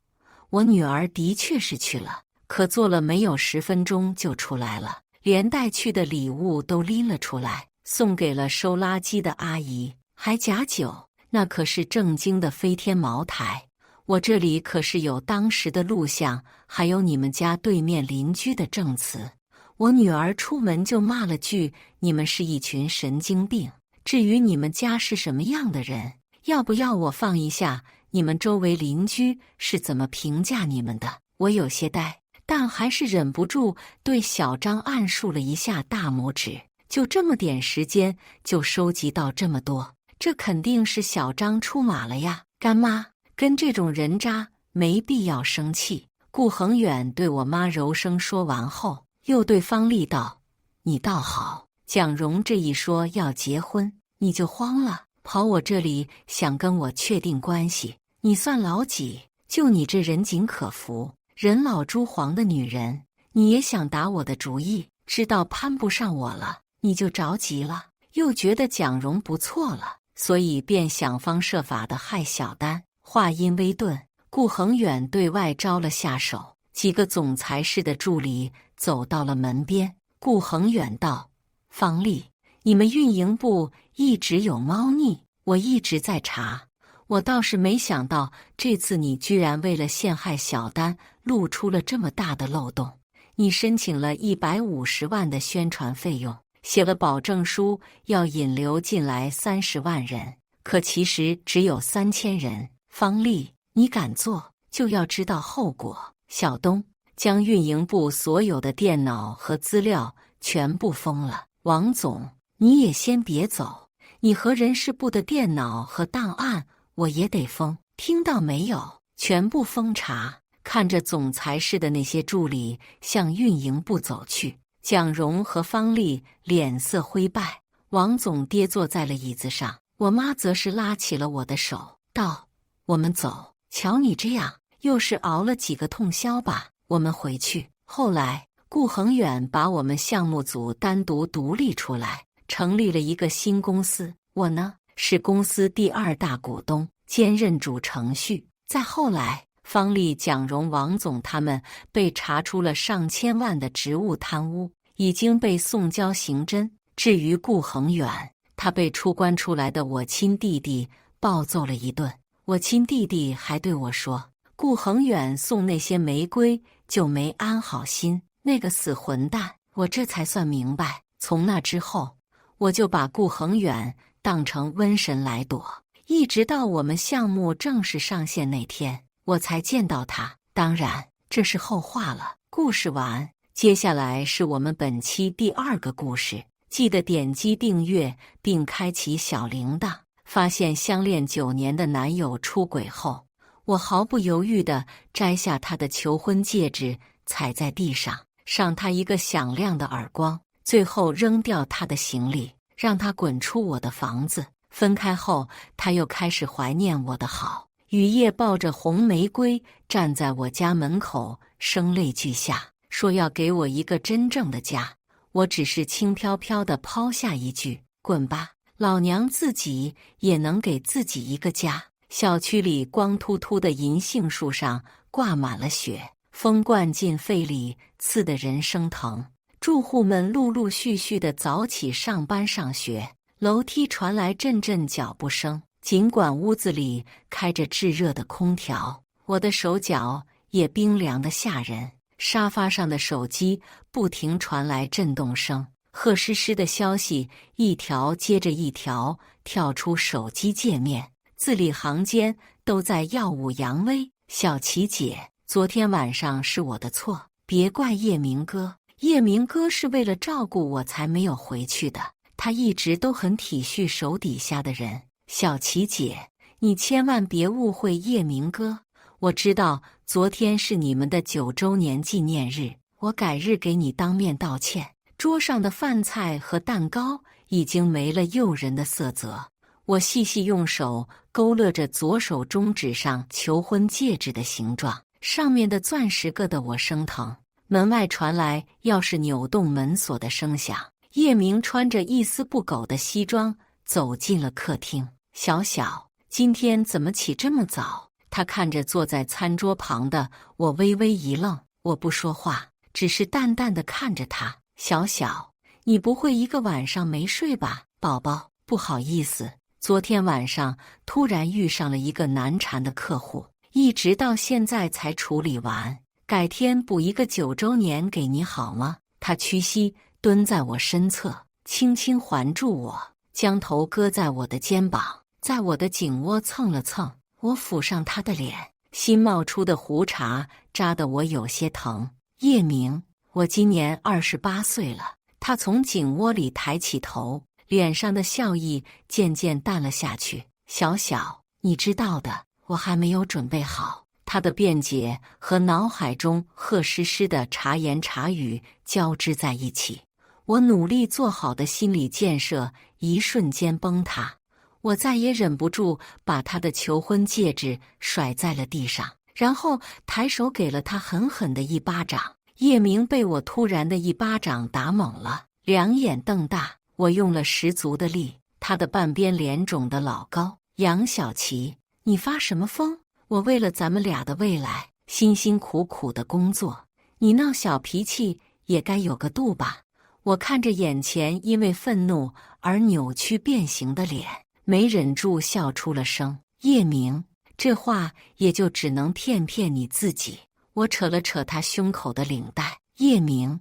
A: 我女儿的确是去了，可坐了没有10分钟就出来了，连带去的礼物都拎了出来，送给了收垃圾的阿姨，还假酒，那可是正经的飞天茅台。我这里可是有当时的录像，还有你们家对面邻居的证词。我女儿出门就骂了句：你们是一群神经病。至于你们家是什么样的人，要不要我放一下你们周围邻居是怎么评价你们的？”我有些呆，但还是忍不住对小张暗竖了一下大拇指。就这么点时间就收集到这么多，这肯定是小张出马了呀！干妈，跟这种人渣没必要生气。顾恒远对我妈柔声说完后，又对方丽道：“你倒好，蒋蓉这一说要结婚，你就慌了，跑我这里想跟我确定关系，你算老几？就你这人尽可夫，人老珠黄的女人，你也想打我的主意？知道攀不上我了，你就着急了，又觉得蒋蓉不错了，所以便想方设法的害小丹。”话音微顿，顾恒远对外招了下手，几个总裁室的助理走到了门边。顾恒远道：“方丽，你们运营部一直有猫腻，我一直在查。我倒是没想到，这次你居然为了陷害小丹，露出了这么大的漏洞。你申请了150万的宣传费用，写了保证书，要引流进来30万人，可其实只有3000人。方丽，你敢做，就要知道后果。”小东将运营部所有的电脑和资料全部封了。王总，你也先别走，你和人事部的电脑和档案我也得封，听到没有？全部封查。看着总裁室的那些助理向运营部走去，蒋蓉和方丽脸色灰败。王总跌坐在了椅子上，我妈则是拉起了我的手，道：“我们走，瞧你这样，又是熬了几个通宵吧？我们回去。”后来，顾恒远把我们项目组单独独立出来，成立了一个新公司。我呢，是公司第2大股东，兼任主程序。再后来，方丽、蒋蓉、王总他们被查出了上千万的职务贪污，已经被送交刑侦。至于顾恒远，他被出关出来的我亲弟弟暴揍了一顿。我亲弟弟还对我说，顾恒远送那些玫瑰就没安好心，那个死混蛋。我这才算明白，从那之后，我就把顾恒远当成瘟神来躲，一直到我们项目正式上线那天，我才见到他。当然，这是后话了。故事完，接下来是我们本期第2个故事。记得点击订阅并开启小铃铛。发现相恋9年的男友出轨后，我毫不犹豫地摘下他的求婚戒指，踩在地上，赏他一个响亮的耳光，最后扔掉他的行李，让他滚出我的房子。分开后，他又开始怀念我的好，雨夜抱着红玫瑰站在我家门口，声泪俱下，说要给我一个真正的家。我只是轻飘飘地抛下一句：“滚吧，老娘自己也能给自己一个家。”小区里光秃秃的银杏树上挂满了雪，风灌进肺里，刺得人生疼。住户们陆陆续续地早起上班上学，楼梯传来阵阵脚步声。尽管屋子里开着炙热的空调，我的手脚也冰凉得吓人。沙发上的手机不停传来震动声，贺诗诗的消息一条接着一条跳出手机界面，字里行间都在耀武扬威。小琪姐，昨天晚上是我的错，别怪叶明哥。叶明哥是为了照顾我才没有回去的，他一直都很体恤手底下的人。小琪姐，你千万别误会叶明哥，我知道昨天是你们的9周年纪念日，我改日给你当面道歉。桌上的饭菜和蛋糕已经没了诱人的色泽，我细细用手勾勒着左手中指上求婚戒指的形状，上面的钻石硌得我生疼。门外传来钥匙扭动门锁的声响，叶明穿着一丝不苟的西装走进了客厅。小小，今天怎么起这么早？他看着坐在餐桌旁的我，微微一愣。我不说话，只是淡淡地看着他。小小，你不会一个晚上没睡吧？宝宝，不好意思，昨天晚上突然遇上了一个难缠的客户，一直到现在才处理完。改天补一个9周年给你好吗？他屈膝蹲在我身侧，轻轻环住我，将头搁在我的肩膀，在我的颈窝蹭了蹭。我抚上他的脸，新冒出的胡茬扎得我有些疼。叶明，我今年28岁了。他从颈窝里抬起头，脸上的笑意渐渐淡了下去。小小，你知道的，我还没有准备好。他的辩解和脑海中贺诗诗的茶言茶语交织在一起，我努力做好的心理建设一瞬间崩塌。我再也忍不住把他的求婚戒指甩在了地上，然后抬手给了他狠狠的一巴掌。叶明被我突然的一巴掌打懵了，两眼瞪大。我用了十足的力，他的半边脸肿得老高。杨小琪，你发什么疯？我为了咱们俩的未来，辛辛苦苦的工作，你闹小脾气也该有个度吧。我看着眼前因为愤怒而扭曲变形的脸，没忍住笑出了声。叶明，这话也就只能骗你自己。我扯了扯他胸口的领带。叶明，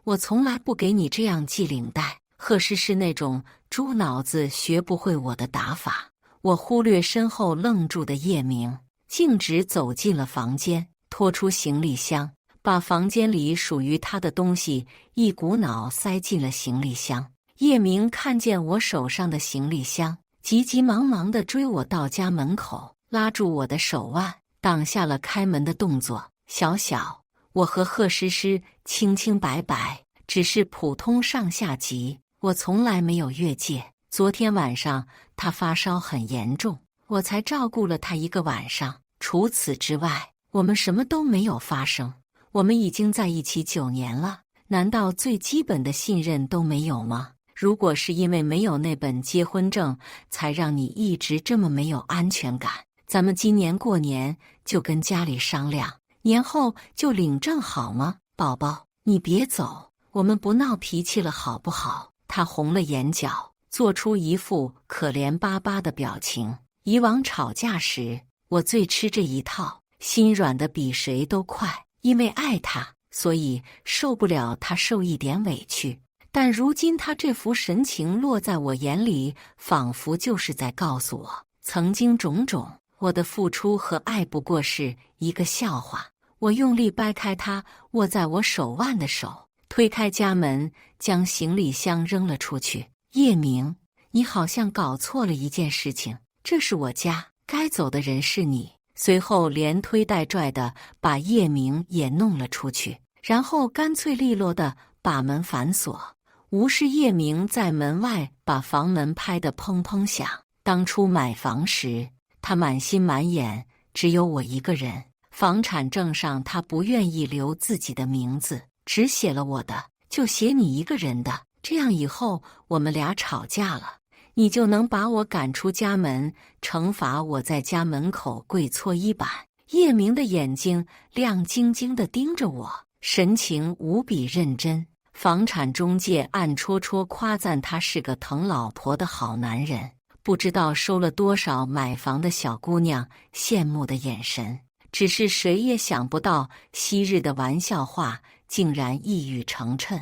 A: 我从来不给你这样系领带。贺诗诗那种猪脑子学不会我的打法。我忽略身后愣住的叶明，径直走进了房间，拖出行李箱，把房间里属于他的东西一股脑塞进了行李箱。叶明看见我手上的行李箱，急急忙忙地追我到家门口，拉住我的手腕，挡下了开门的动作。小小，我和贺诗诗清清白白，只是普通上下级，我从来没有越界。昨天晚上他发烧很严重，我才照顾了他一个晚上，除此之外，我们什么都没有发生。我们已经在一起9年了，难道最基本的信任都没有吗？如果是因为没有那本结婚证，才让你一直这么没有安全感，咱们今年过年就跟家里商量，年后就领证好吗？宝宝，你别走，我们不闹脾气了好不好？他红了眼角，做出一副可怜巴巴的表情。以往吵架时，我最吃这一套，心软的比谁都快。因为爱他，所以受不了他受一点委屈。但如今他这副神情落在我眼里，仿佛就是在告诉我，曾经种种，我的付出和爱不过是一个笑话。我用力掰开他握在我手腕的手，推开家门，将行李箱扔了出去。叶明，你好像搞错了一件事情，这是我家，该走的人是你。随后连推带拽的把叶明也弄了出去，然后干脆利落的把门反锁，无视叶明在门外把房门拍得砰砰响。当初买房时，他满心满眼只有我一个人，房产证上他不愿意留自己的名字，只写了我的，就写你一个人的，这样以后我们俩吵架了，你就能把我赶出家门，惩罚我在家门口跪搓衣板。叶明的眼睛亮晶晶地盯着我，神情无比认真。房产中介暗戳戳夸赞他是个疼老婆的好男人，不知道收了多少买房的小姑娘羡慕的眼神。只是谁也想不到，昔日的玩笑话竟然一语成谶。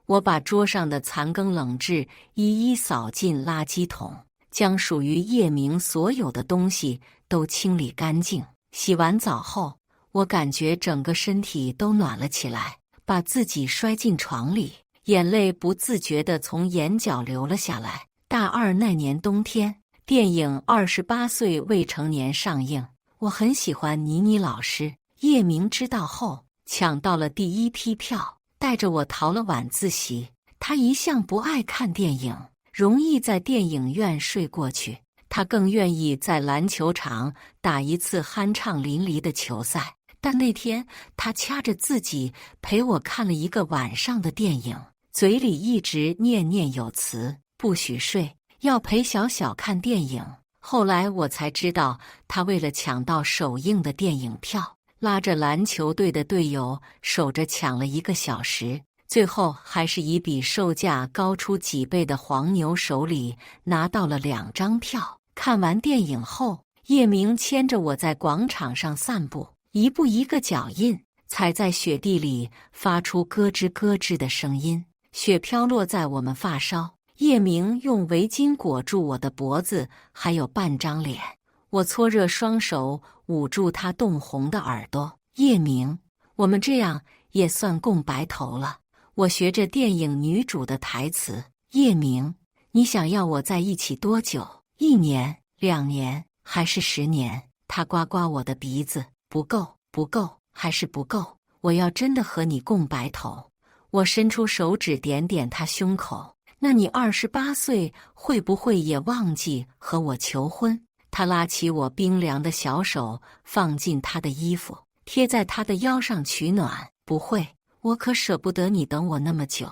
A: 我把桌上的残羹冷炙一一扫进垃圾桶，将属于叶明所有的东西都清理干净。洗完澡后，我感觉整个身体都暖了起来，把自己摔进床里，眼泪不自觉地从眼角流了下来。大2那年冬天，电影《28岁未成年》上映，我很喜欢倪妮老师。叶明知道后，抢到了第一批票，带着我逃了晚自习。他一向不爱看电影，容易在电影院睡过去。他更愿意在篮球场打一次酣畅淋漓的球赛。但那天他掐着自己陪我看了一个晚上的电影，嘴里一直念念有词，不许睡，要陪小小看电影。后来我才知道，他为了抢到首映的电影票，拉着篮球队的队友守着抢了1个小时，最后还是以比售价高出几倍的黄牛手里拿到了2张票。看完电影后，叶明牵着我在广场上散步，一步一个脚印，踩在雪地里发出咯吱咯吱的声音。雪飘落在我们发梢，叶明用围巾裹住我的脖子，还有半张脸。我搓热双手，捂住他冻红的耳朵。叶明，我们这样也算共白头了。我学着电影女主的台词。叶明，你想要我在一起多久？1年、2年，还是10年？他刮刮我的鼻子。不够，不够，还是不够。我要真的和你共白头。我伸出手指点点他胸口。那你28岁会不会也忘记和我求婚？他拉起我冰凉的小手，放进他的衣服，贴在他的腰上取暖。不会，我可舍不得你等我那么久。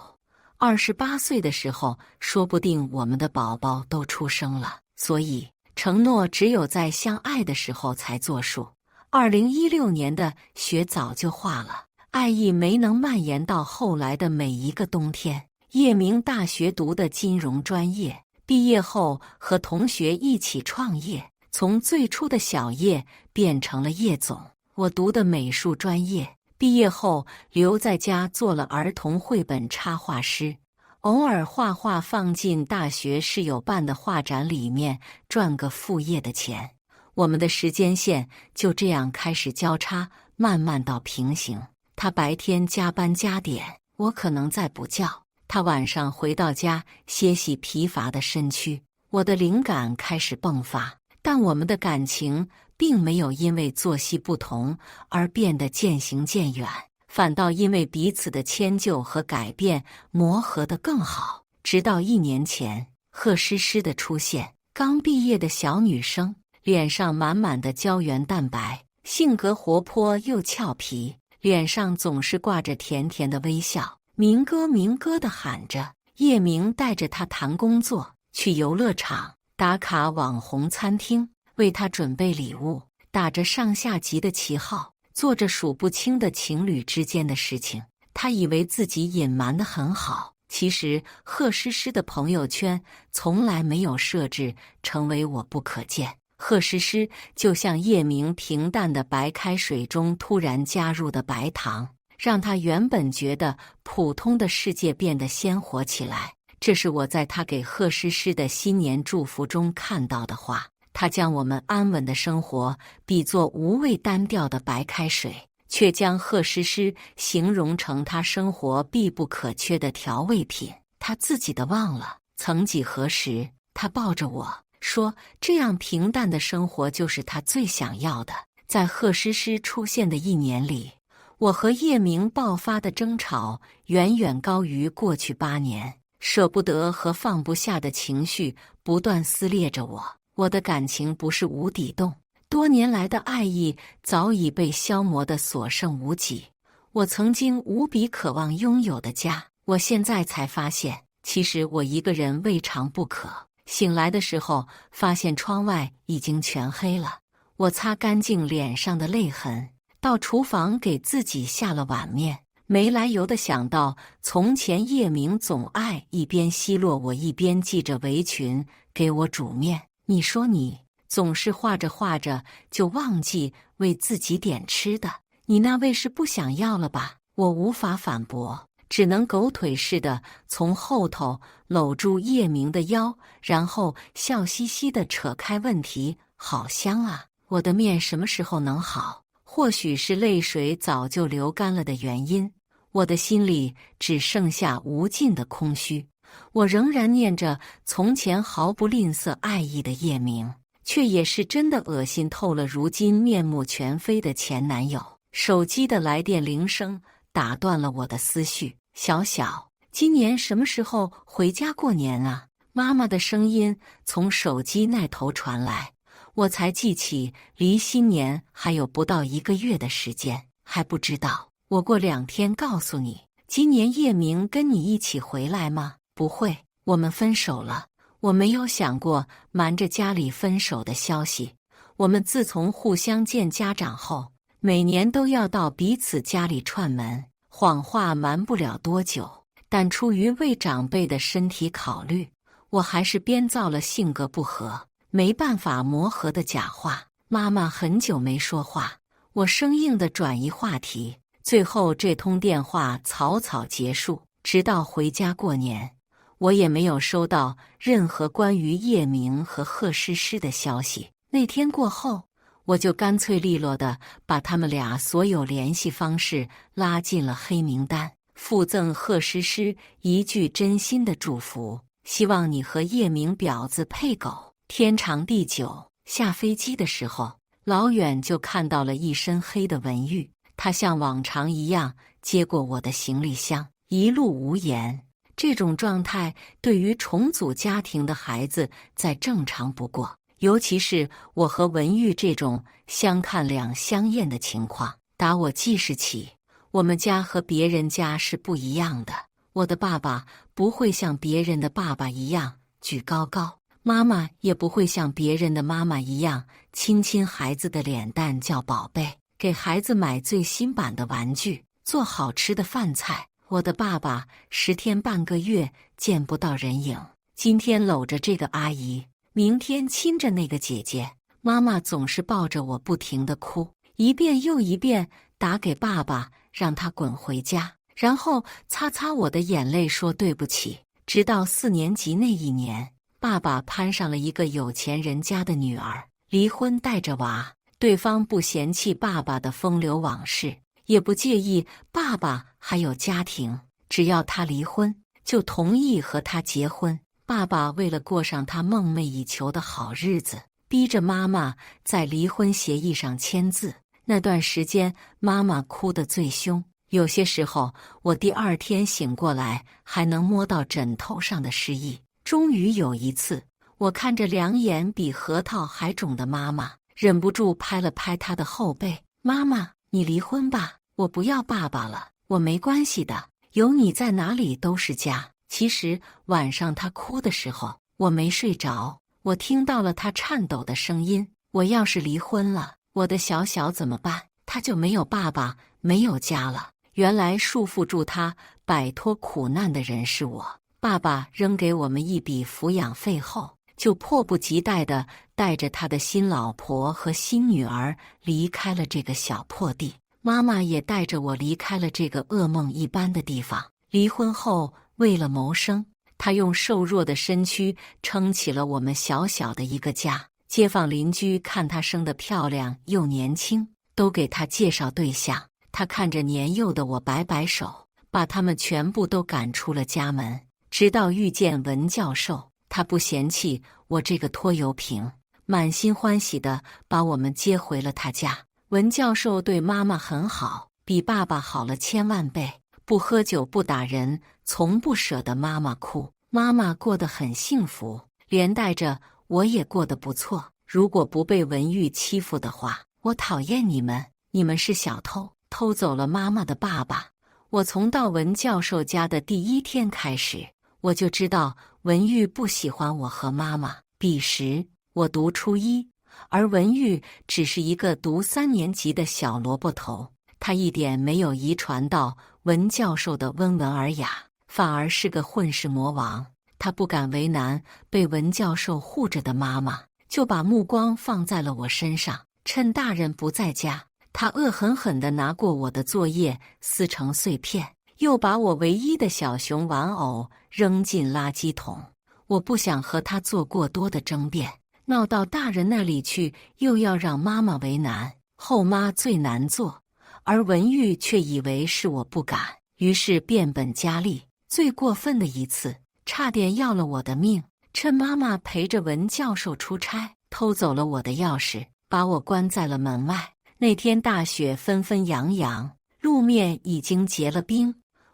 A: 28岁的时候，说不定我们的宝宝都出生了。所以，承诺只有在相爱的时候才作数。2016年的雪早就化了，爱意没能蔓延到后来的每一个冬天。叶明大学读的金融专业，毕业后和同学一起创业，从最初的小叶变成了叶总。我读的美术专业，毕业后留在家做了儿童绘本插画师，偶尔画画放进大学室友办的画展里面赚个副业的钱。我们的时间线就这样开始交叉，慢慢到平行。他白天加班加点，我可能在补觉；他晚上回到家歇息疲乏的身躯，我的灵感开始迸发。但我们的感情并没有因为作息不同而变得渐行渐远，反倒因为彼此的迁就和改变磨合得更好。直到1年前，贺诗诗的出现。刚毕业的小女生，脸上满满的胶原蛋白，性格活泼又俏皮，脸上总是挂着甜甜的微笑，民歌民歌地喊着。叶明带着她谈工作，去游乐场，打卡网红餐厅，为她准备礼物，打着上下级的旗号，做着数不清的情侣之间的事情。他以为自己隐瞒得很好，其实贺诗诗的朋友圈从来没有设置成为我不可见。贺诗诗就像叶明平淡的白开水中突然加入的白糖，让他原本觉得普通的世界变得鲜活起来。这是我在他给贺诗诗的新年祝福中看到的话。他将我们安稳的生活比作无味单调的白开水，却将贺诗诗形容成他生活必不可缺的调味品。他自己的忘了，曾几何时，他抱着我说，这样平淡的生活就是他最想要的。在贺诗诗出现的1年里，我和叶明爆发的争吵远远高于过去8年，舍不得和放不下的情绪不断撕裂着我。我的感情不是无底洞，多年来的爱意早已被消磨得所剩无几。我曾经无比渴望拥有的家，我现在才发现，其实我一个人未尝不可。醒来的时候，发现窗外已经全黑了。我擦干净脸上的泪痕，到厨房给自己下了碗面，没来由地想到从前叶明总爱一边奚落我，一边系着围裙给我煮面。你说你总是画着画着就忘记为自己点吃的，你那位是不想要了吧？我无法反驳，只能狗腿似的从后头搂住叶明的腰，然后笑嘻嘻地扯开问题。好香啊，我的面什么时候能好？或许是泪水早就流干了的原因，我的心里只剩下无尽的空虚。我仍然念着从前毫不吝啬爱意的叶明，却也是真的恶心透了如今面目全非的前男友。手机的来电铃声打断了我的思绪。小小，今年什么时候回家过年啊？妈妈的声音从手机那头传来，我才记起离新年还有不到1个月的时间。还不知道，我过2天告诉你。今年叶明跟你一起回来吗？不会，我们分手了。我没有想过瞒着家里分手的消息。我们自从互相见家长后，每年都要到彼此家里串门，谎话瞒不了多久，但出于为长辈的身体考虑，我还是编造了性格不合，没办法磨合的假话。妈妈很久没说话，我生硬地转移话题，最后这通电话草草结束。直到回家过年，我也没有收到任何关于叶明和贺诗诗的消息。那天过后，我就干脆利落地把他们俩所有联系方式拉进了黑名单，附赠贺诗诗一句真心的祝福，希望你和叶明婊子配狗，天长地久。下飞机的时候，老远就看到了一身黑的文玉，他像往常一样接过我的行李箱，一路无言。这种状态对于重组家庭的孩子再正常不过，尤其是我和文玉这种相看两相厌的情况。打我记事起，我们家和别人家是不一样的。我的爸爸不会像别人的爸爸一样举高高，妈妈也不会像别人的妈妈一样亲亲孩子的脸蛋叫宝贝，给孩子买最新版的玩具，做好吃的饭菜。我的爸爸10天半个月见不到人影，今天搂着这个阿姨，明天亲着那个姐姐，妈妈总是抱着我不停地哭，一遍又一遍打给爸爸，让他滚回家，然后擦擦我的眼泪说对不起。直到4年级那一年，爸爸攀上了一个有钱人家的女儿，离婚带着娃，对方不嫌弃爸爸的风流往事，也不介意爸爸还有家庭，只要他离婚，就同意和他结婚。爸爸为了过上他梦寐以求的好日子，逼着妈妈在离婚协议上签字。那段时间，妈妈哭得最凶，有些时候我第2天醒过来还能摸到枕头上的湿意。终于有一次，我看着两眼比核桃还肿的妈妈，忍不住拍了拍她的后背：妈妈，你离婚吧，我不要爸爸了，我没关系的，有你在哪里都是家。其实晚上她哭的时候，我没睡着，我听到了她颤抖的声音：我要是离婚了，我的小小怎么办？她就没有爸爸，没有家了。原来束缚住她摆脱苦难的人是我。爸爸扔给我们一笔抚养费后，就迫不及待地带着他的新老婆和新女儿离开了这个小破地。妈妈也带着我离开了这个噩梦一般的地方。离婚后，为了谋生，她用瘦弱的身躯撑起了我们小小的一个家。街坊邻居看她生得漂亮又年轻，都给她介绍对象。她看着年幼的我摆摆手，把他们全部都赶出了家门。直到遇见文教授，他不嫌弃我这个拖油瓶，满心欢喜地把我们接回了他家。文教授对妈妈很好，比爸爸好了1000万倍，不喝酒不打人，从不舍得妈妈哭。妈妈过得很幸福，连带着我也过得不错。如果不被文玉欺负的话，我讨厌你们，你们是小偷，偷走了妈妈的爸爸。我从到文教授家的第1天开始，我就知道文玉不喜欢我和妈妈。彼时我读初1，而文玉只是一个读3年级的小萝卜头。她一点没有遗传到文教授的温文尔雅，反而是个混世魔王。她不敢为难被文教授护着的妈妈，就把目光放在了我身上。趁大人不在家，她恶狠狠地拿过我的作业，撕成碎片，又把我唯一的小熊玩偶扔进垃圾桶。我不想和他做过多的争辩，闹到大人那里去，又要让妈妈为难，后妈最难做。而文玉却以为是我不敢，于是变本加厉。最过分的一次，差点要了我的命。趁妈妈陪着文教授出差，偷走了我的钥匙，把我关在了门外。那天大雪纷纷扬扬，路面已经结了冰。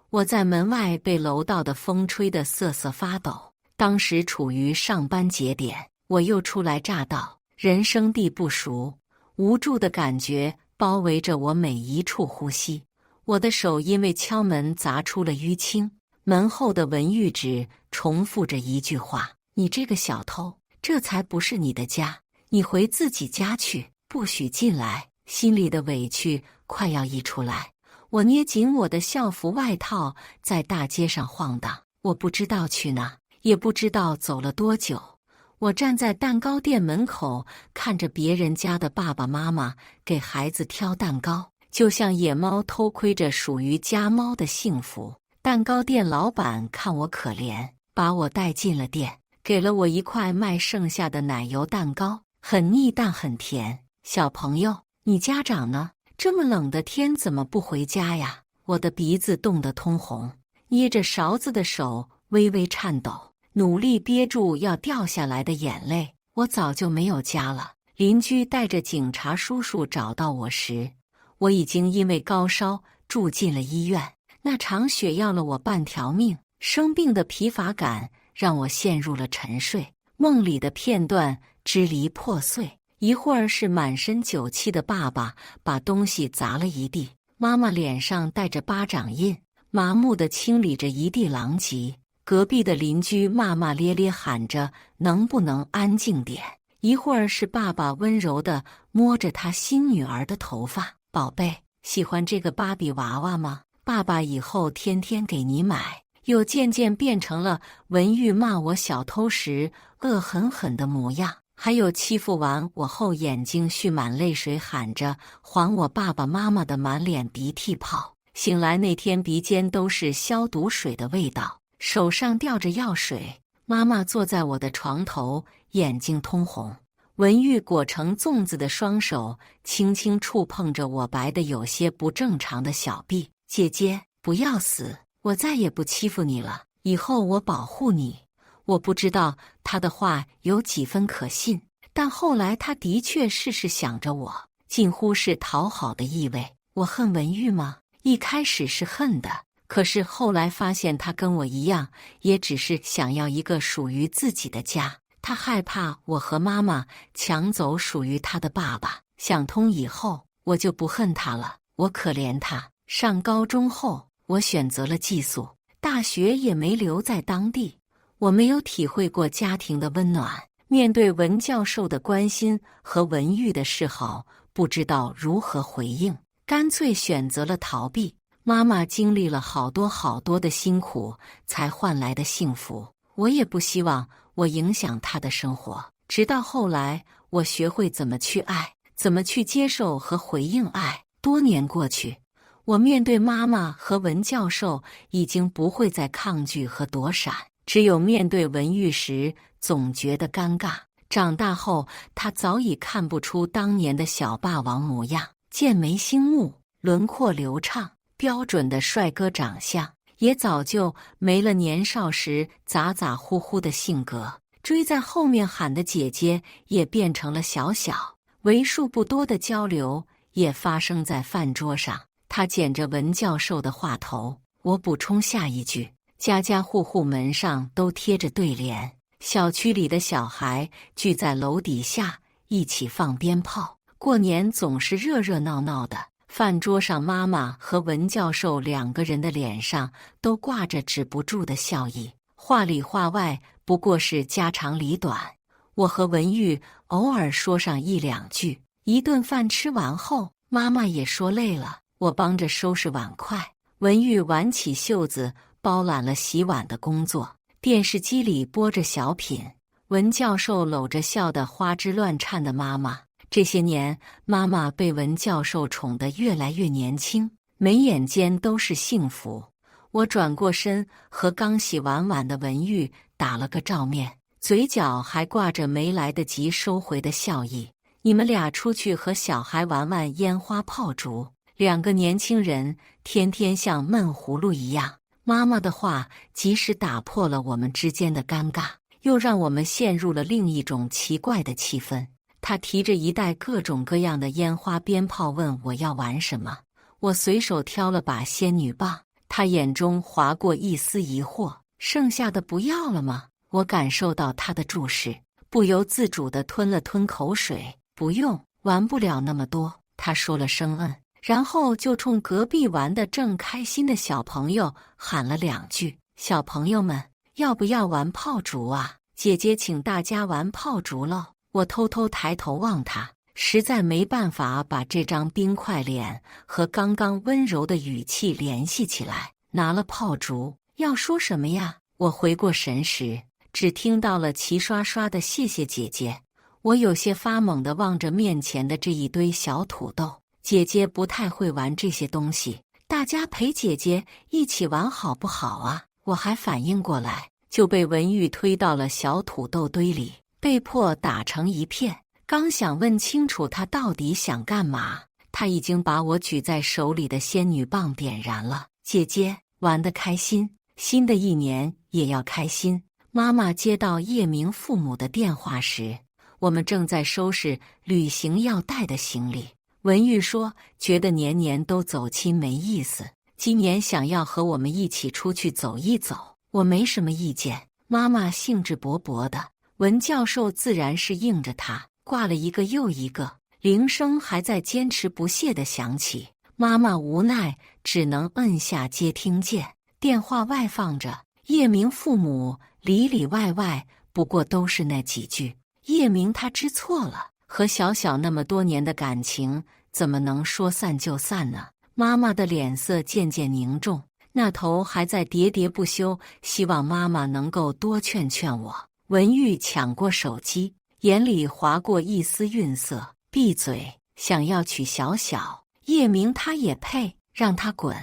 A: 我在门外被楼道的风吹得瑟瑟发抖。当时处于上班节点，我又初来乍到，人生地不熟，无助的感觉包围着我每一处呼吸。我的手因为敲门砸出了淤青，门后的文玉只重复着一句话：你这个小偷，这才不是你的家，你回自己家去，不许进来。心里的委屈快要溢出来，我捏紧我的校服外套，在大街上晃荡。我不知道去哪，也不知道走了多久。我站在蛋糕店门口，看着别人家的爸爸妈妈给孩子挑蛋糕，就像野猫偷窥着属于家猫的幸福。蛋糕店老板看我可怜，把我带进了店，给了我一块卖剩下的奶油蛋糕。很腻但很甜。小朋友，你家长呢？这么冷的天怎么不回家呀？我的鼻子冻得通红，捏着勺子的手微微颤抖，努力憋住要掉下来的眼泪。我早就没有家了。邻居带着警察叔叔找到我时，我已经因为高烧住进了医院。那场雪要了我半条命，生病的疲乏感让我陷入了沉睡，梦里的片段支离破碎。一会儿是满身酒气的爸爸把东西砸了一地，妈妈脸上带着巴掌印，麻木地清理着一地狼藉。隔壁的邻居骂骂咧咧喊着能不能安静点。一会儿是爸爸温柔地摸着他新女儿的头发，宝贝，喜欢这个芭比娃娃吗？爸爸以后天天给你买。又渐渐变成了文玉骂我小偷时恶狠狠的模样，还有欺负完我后眼睛蓄满泪水喊着还我爸爸妈妈的满脸鼻涕泡。醒来那天鼻尖都是消毒水的味道，手上吊着药水。妈妈坐在我的床头，眼睛通红。文玉裹成粽子的双手轻轻触碰着我白的有些不正常的小臂。姐姐，不要死，我再也不欺负你了，以后我保护你。我不知道他的话有几分可信，但后来他的确事事想着我，近乎是讨好的意味。我恨文玉吗？一开始是恨的，可是后来发现他跟我一样，也只是想要一个属于自己的家。他害怕我和妈妈抢走属于他的爸爸。想通以后，我就不恨他了。我可怜他。上高中后，我选择了寄宿，大学也没留在当地。我没有体会过家庭的温暖，面对文教授的关心和文玉的示好，不知道如何回应，干脆选择了逃避。妈妈经历了好多的辛苦才换来的幸福，我也不希望我影响她的生活。直到后来，我学会怎么去爱，怎么去接受和回应爱。多年过去，我面对妈妈和文教授已经不会再抗拒和躲闪，只有面对文玉时总觉得尴尬。长大后，他早已看不出当年的小霸王模样，剑眉星目，轮廓流畅，标准的帅哥长相，也早就没了年少时咋呼呼的性格。追在后面喊的姐姐也变成了小小，为数不多的交流也发生在饭桌上。他捡着文教授的话头，我补充下一句：家家户户门上都贴着对联，小区里的小孩聚在楼底下一起放鞭炮，过年总是热热闹闹的。饭桌上，妈妈和文教授两个人的脸上都挂着止不住的笑意，话里话外不过是家长里短。我和文玉偶尔说上一两句。一顿饭吃完后，妈妈也说累了，我帮着收拾碗筷，文玉挽起袖子包揽了洗碗的工作。电视机里播着小品，文教授搂着笑得花枝乱颤的妈妈。这些年，妈妈被文教授宠得越来越年轻，眉眼间都是幸福。我转过身和刚洗完碗的文玉打了个照面，嘴角还挂着没来得及收回的笑意。你们俩出去和小孩玩玩烟花炮竹。两个年轻人天天像闷葫芦一样。妈妈的话即使打破了我们之间的尴尬，又让我们陷入了另一种奇怪的气氛。她提着一袋各种各样的烟花鞭炮问我要玩什么，我随手挑了把仙女棒。她眼中划过一丝疑惑，剩下的不要了吗？我感受到她的注视，不由自主地吞了吞口水。不用，玩不了那么多。她说了声嗯，然后就冲隔壁玩得正开心的小朋友喊了两句：小朋友们，要不要玩炮竹啊？姐姐请大家玩炮竹喽。我偷偷抬头望她，实在没办法把这张冰块脸和刚刚温柔的语气联系起来。拿了炮竹，要说什么呀？我回过神时，只听到了齐刷刷的谢谢姐姐。我有些发懵地望着面前的这一堆小土豆。姐姐不太会玩这些东西，大家陪姐姐一起玩好不好啊？我还反应过来，就被文玉推到了小土豆堆里，被迫打成一片。刚想问清楚他到底想干嘛，他已经把我举在手里的仙女棒点燃了。姐姐玩得开心，新的一年也要开心。妈妈接到叶明父母的电话时，我们正在收拾旅行要带的行李。文玉说，觉得年年都走亲没意思，今年想要和我们一起出去走一走。我没什么意见，妈妈兴致勃勃的，文教授自然是应着她，挂了一个又一个，铃声还在坚持不懈地响起。妈妈无奈，只能摁下接听键。电话外放着叶明父母里里外外不过都是那几句。叶明他知错了，和小小那么多年的感情怎么能说散就散呢？妈妈的脸色渐渐凝重，那头还在喋喋不休，希望妈妈能够多劝劝我。文玉抢过手机，眼里划过一丝愠色，闭嘴，想要娶小小。叶明他也配，让他滚。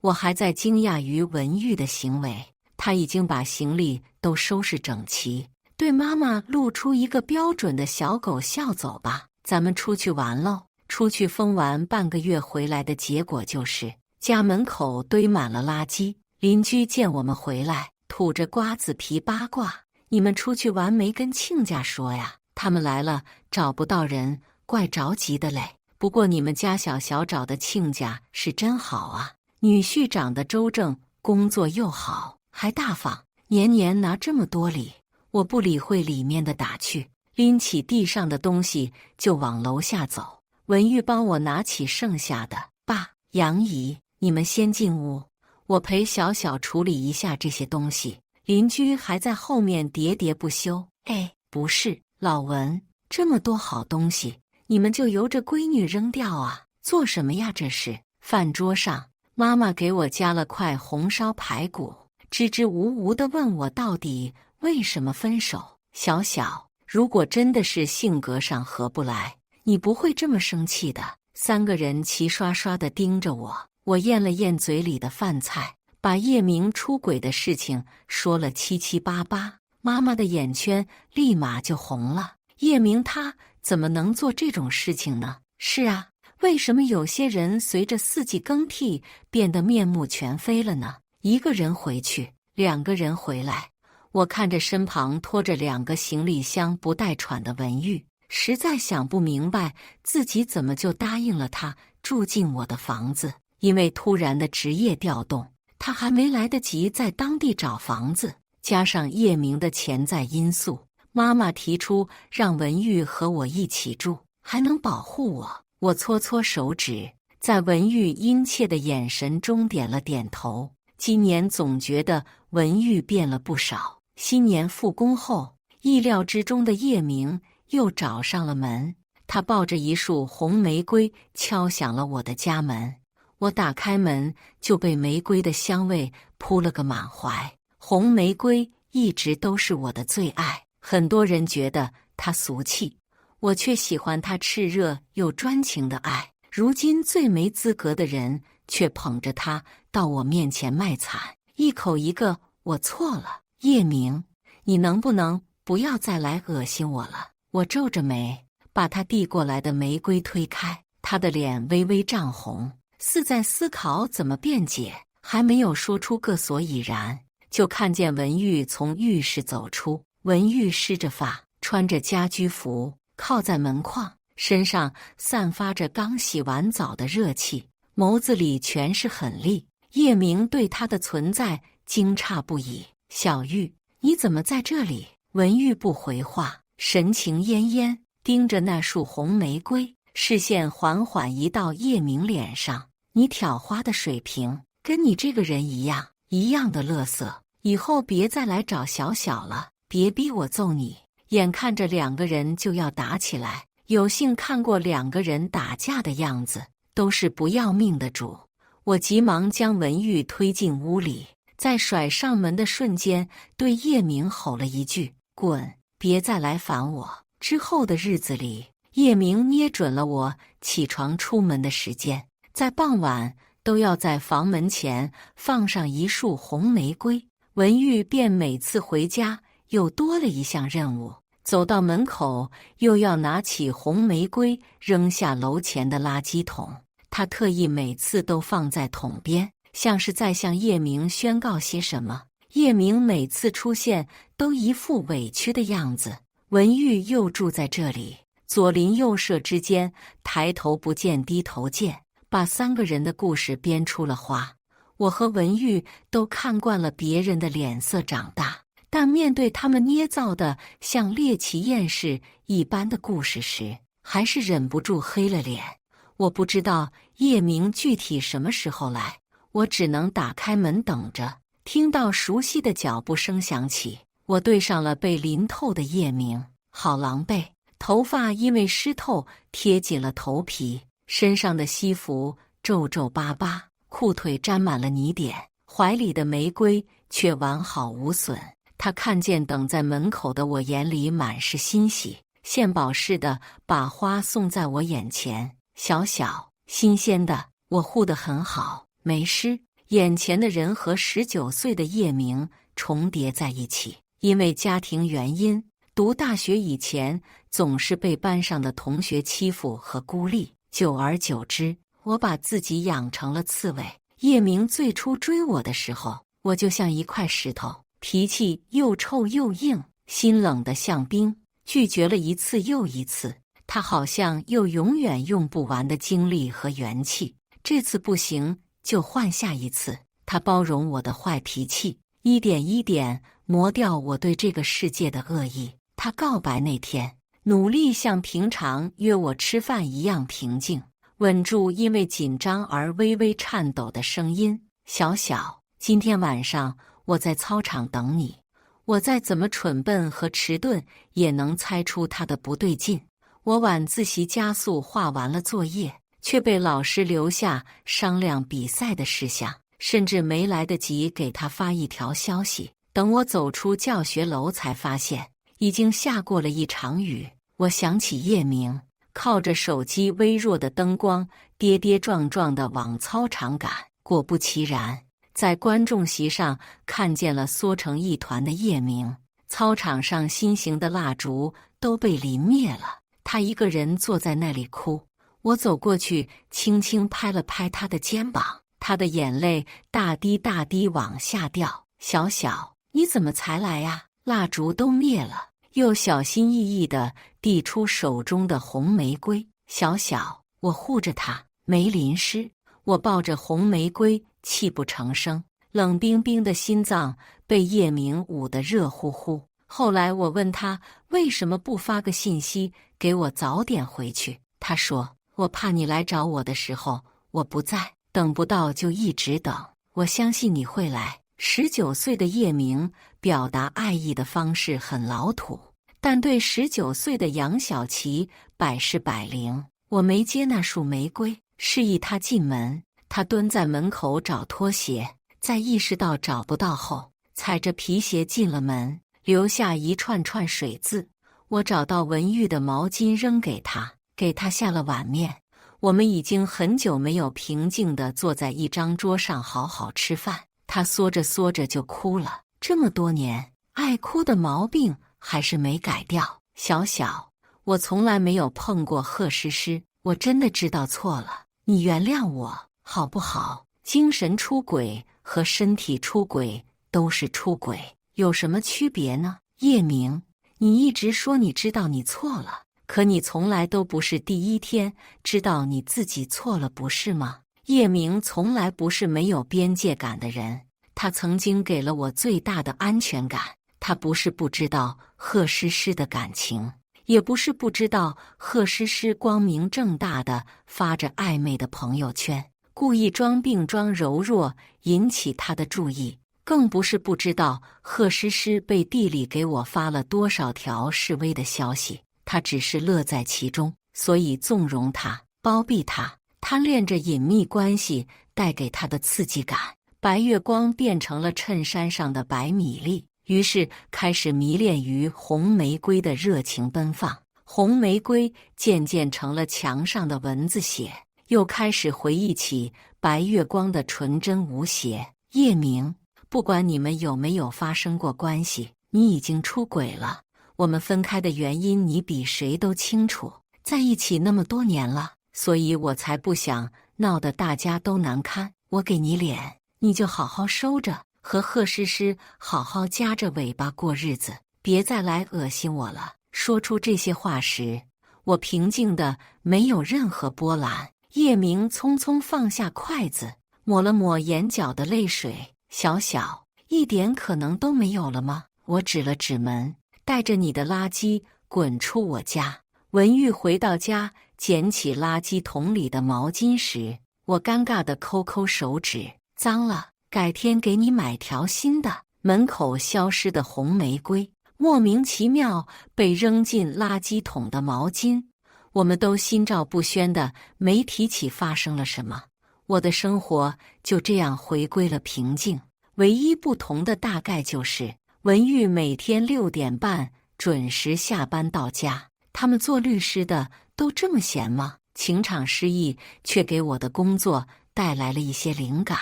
A: 我还在惊讶于文玉的行为，他已经把行李都收拾整齐，对妈妈露出一个标准的小狗笑。走吧，咱们出去玩喽。出去疯玩半个月回来的结果就是家门口堆满了垃圾。邻居见我们回来，吐着瓜子皮八卦，你们出去玩没跟亲家说呀？他们来了找不到人，怪着急的嘞。不过你们家小小找的亲家是真好啊，女婿长得周正，工作又好，还大方，年年拿这么多礼。我不理会里面的打趣，拎起地上的东西就往楼下走。文玉帮我拿起剩下的。爸、杨姨，你们先进屋，我陪小小处理一下这些东西。邻居还在后面喋喋不休。哎，不是，老文，这么多好东西，你们就由着闺女扔掉啊？做什么呀？这是。饭桌上，妈妈给我夹了块红烧排骨，支支吾吾地问我到底为什么分手。小小，如果真的是性格上合不来，你不会这么生气的。三个人齐刷刷地盯着我，我咽了咽嘴里的饭菜，把叶明出轨的事情说了七七八八。妈妈的眼圈立马就红了。叶明他怎么能做这种事情呢？是啊，为什么有些人随着四季更替变得面目全非了呢？一个人回去，两个人回来。我看着身旁拖着2个行李箱不带喘的文玉，实在想不明白自己怎么就答应了他住进我的房子。因为突然的职业调动，他还没来得及在当地找房子，加上叶明的潜在因素，妈妈提出让文玉和我一起住，还能保护我。我搓搓手指，在文玉殷切的眼神中点了点头。今年总觉得文玉变了不少。新年复工后，意料之中的叶明又找上了门。他抱着一束红玫瑰敲响了我的家门。我打开门就被玫瑰的香味扑了个满怀。红玫瑰一直都是我的最爱，很多人觉得它俗气，我却喜欢它炽热又专情的爱。如今最没资格的人却捧着它到我面前卖惨，一口一个我错了。叶明，你能不能不要再来恶心我了？我皱着眉，把他递过来的玫瑰推开。他的脸微微涨红，似在思考怎么辩解，还没有说出个所以然，就看见文玉从浴室走出。文玉湿着发，穿着家居服，靠在门框，身上散发着刚洗完澡的热气，眸子里全是狠戾。叶明对他的存在惊诧不已。小玉，你怎么在这里？文玉不回话，神情恹恹，盯着那束红玫瑰，视线缓缓移到叶明脸上。你挑花的水平跟你这个人一样的垃圾，以后别再来找小小了，别逼我揍你。眼看着2个人就要打起来，有幸看过2个人打架的样子，都是不要命的主。我急忙将文玉推进屋里，在甩上门的瞬间对叶明吼了一句：滚，别再来烦我。之后的日子里，叶明捏准了我起床出门的时间，在傍晚都要在房门前放上一束红玫瑰。文玉便每次回家又多了一项任务，走到门口，又要拿起红玫瑰扔下楼前的垃圾桶。他特意每次都放在桶边，像是在向叶明宣告些什么。叶明每次出现都一副委屈的样子。文玉又住在这里，左邻右舍之间，抬头不见低头见，把3个人的故事编出了花。我和文玉都看惯了别人的脸色长大，但面对他们捏造的像猎奇艳事一般的故事时，还是忍不住黑了脸。我不知道叶明具体什么时候来，我只能打开门等着。听到熟悉的脚步声响起，我对上了被淋透的叶明，好狼狈，头发因为湿透贴紧了头皮，身上的西服皱皱巴巴，裤腿沾满了泥点，怀里的玫瑰却完好无损。他看见等在门口的我，眼里满是欣喜，献宝似的把花送在我眼前，小小新鲜的，我护得很好，没湿。眼前的人和19岁的叶明重叠在一起，因为家庭原因，读大学以前总是被班上的同学欺负和孤立，久而久之，我把自己养成了刺猬。叶明最初追我的时候，我就像一块石头，脾气又臭又硬，心冷得像冰，拒绝了一次又一次。他好像有永远用不完的精力和元气，这次不行就换下一次。他包容我的坏脾气，一点一点磨掉我对这个世界的恶意。他告白那天，努力像平常约我吃饭一样平静，稳住因为紧张而微微颤抖的声音：小小，今天晚上我在操场等你。我再怎么蠢笨和迟钝，也能猜出他的不对劲。我晚自习加速画完了作业，却被老师留下商量比赛的事项，甚至没来得及给他发一条消息。等我走出教学楼，才发现已经下过了一场雨。我想起叶明，靠着手机微弱的灯光，跌跌撞撞地往操场赶。果不其然，在观众席上看见了缩成一团的叶明。操场上心形的蜡烛都被淋灭了，他一个人坐在那里哭。我走过去，轻轻拍了拍他的肩膀，他的眼泪大滴大滴往下掉。小小，你怎么才来呀？蜡烛都灭了。又小心翼翼地递出手中的红玫瑰。小小，我护着他，没淋湿。我抱着红玫瑰，泣不成声，冷冰冰的心脏被叶明捂得热乎乎。后来我问他为什么不发个信息给我早点回去，他说我怕你来找我的时候我不在，等不到就一直等。我相信你会来。19岁的叶明表达爱意的方式很老土，但对19岁的杨小琪百试百灵。我没接那束玫瑰，示意他进门。他蹲在门口找拖鞋，在意识到找不到后，踩着皮鞋进了门，留下一串串水渍。我找到文玉的毛巾扔给他，给他下了碗面。我们已经很久没有平静地坐在一张桌上好好吃饭。他缩着缩着就哭了，这么多年，爱哭的毛病还是没改掉。小小，我从来没有碰过贺诗诗，我真的知道错了，你原谅我好不好？精神出轨和身体出轨都是出轨，有什么区别呢？叶明，你一直说你知道你错了，可你从来都不是第一天知道你自己错了，不是吗？叶明从来不是没有边界感的人，他曾经给了我最大的安全感。他不是不知道贺诗诗的感情，也不是不知道贺诗诗光明正大的发着暧昧的朋友圈，故意装病装柔弱引起他的注意，更不是不知道贺诗诗背地里给我发了多少条示威的消息。他只是乐在其中，所以纵容他，包庇他，贪恋着隐秘关系带给他的刺激感。白月光变成了衬衫上的白米粒，于是开始迷恋于红玫瑰的热情奔放。红玫瑰渐渐成了墙上的蚊子血，又开始回忆起白月光的纯真无邪。叶明，不管你们有没有发生过关系，你已经出轨了。我们分开的原因你比谁都清楚，在一起那么多年了，所以我才不想闹得大家都难堪。我给你脸，你就好好收着，和贺诗诗好好夹着尾巴过日子，别再来恶心我了。说出这些话时，我平静的没有任何波澜。叶明匆匆放下筷子，抹了抹眼角的泪水。小小，一点可能都没有了吗？我指了指门，带着你的垃圾滚出我家。文玉回到家，捡起垃圾桶里的毛巾时，我尴尬地抠抠手指，脏了，改天给你买条新的。门口消失的红玫瑰，莫名其妙被扔进垃圾桶的毛巾，我们都心照不宣的没提起发生了什么。我的生活就这样回归了平静，唯一不同的大概就是文玉每天6点半准时下班到家。他们做律师的都这么闲吗？情场失意却给我的工作带来了一些灵感。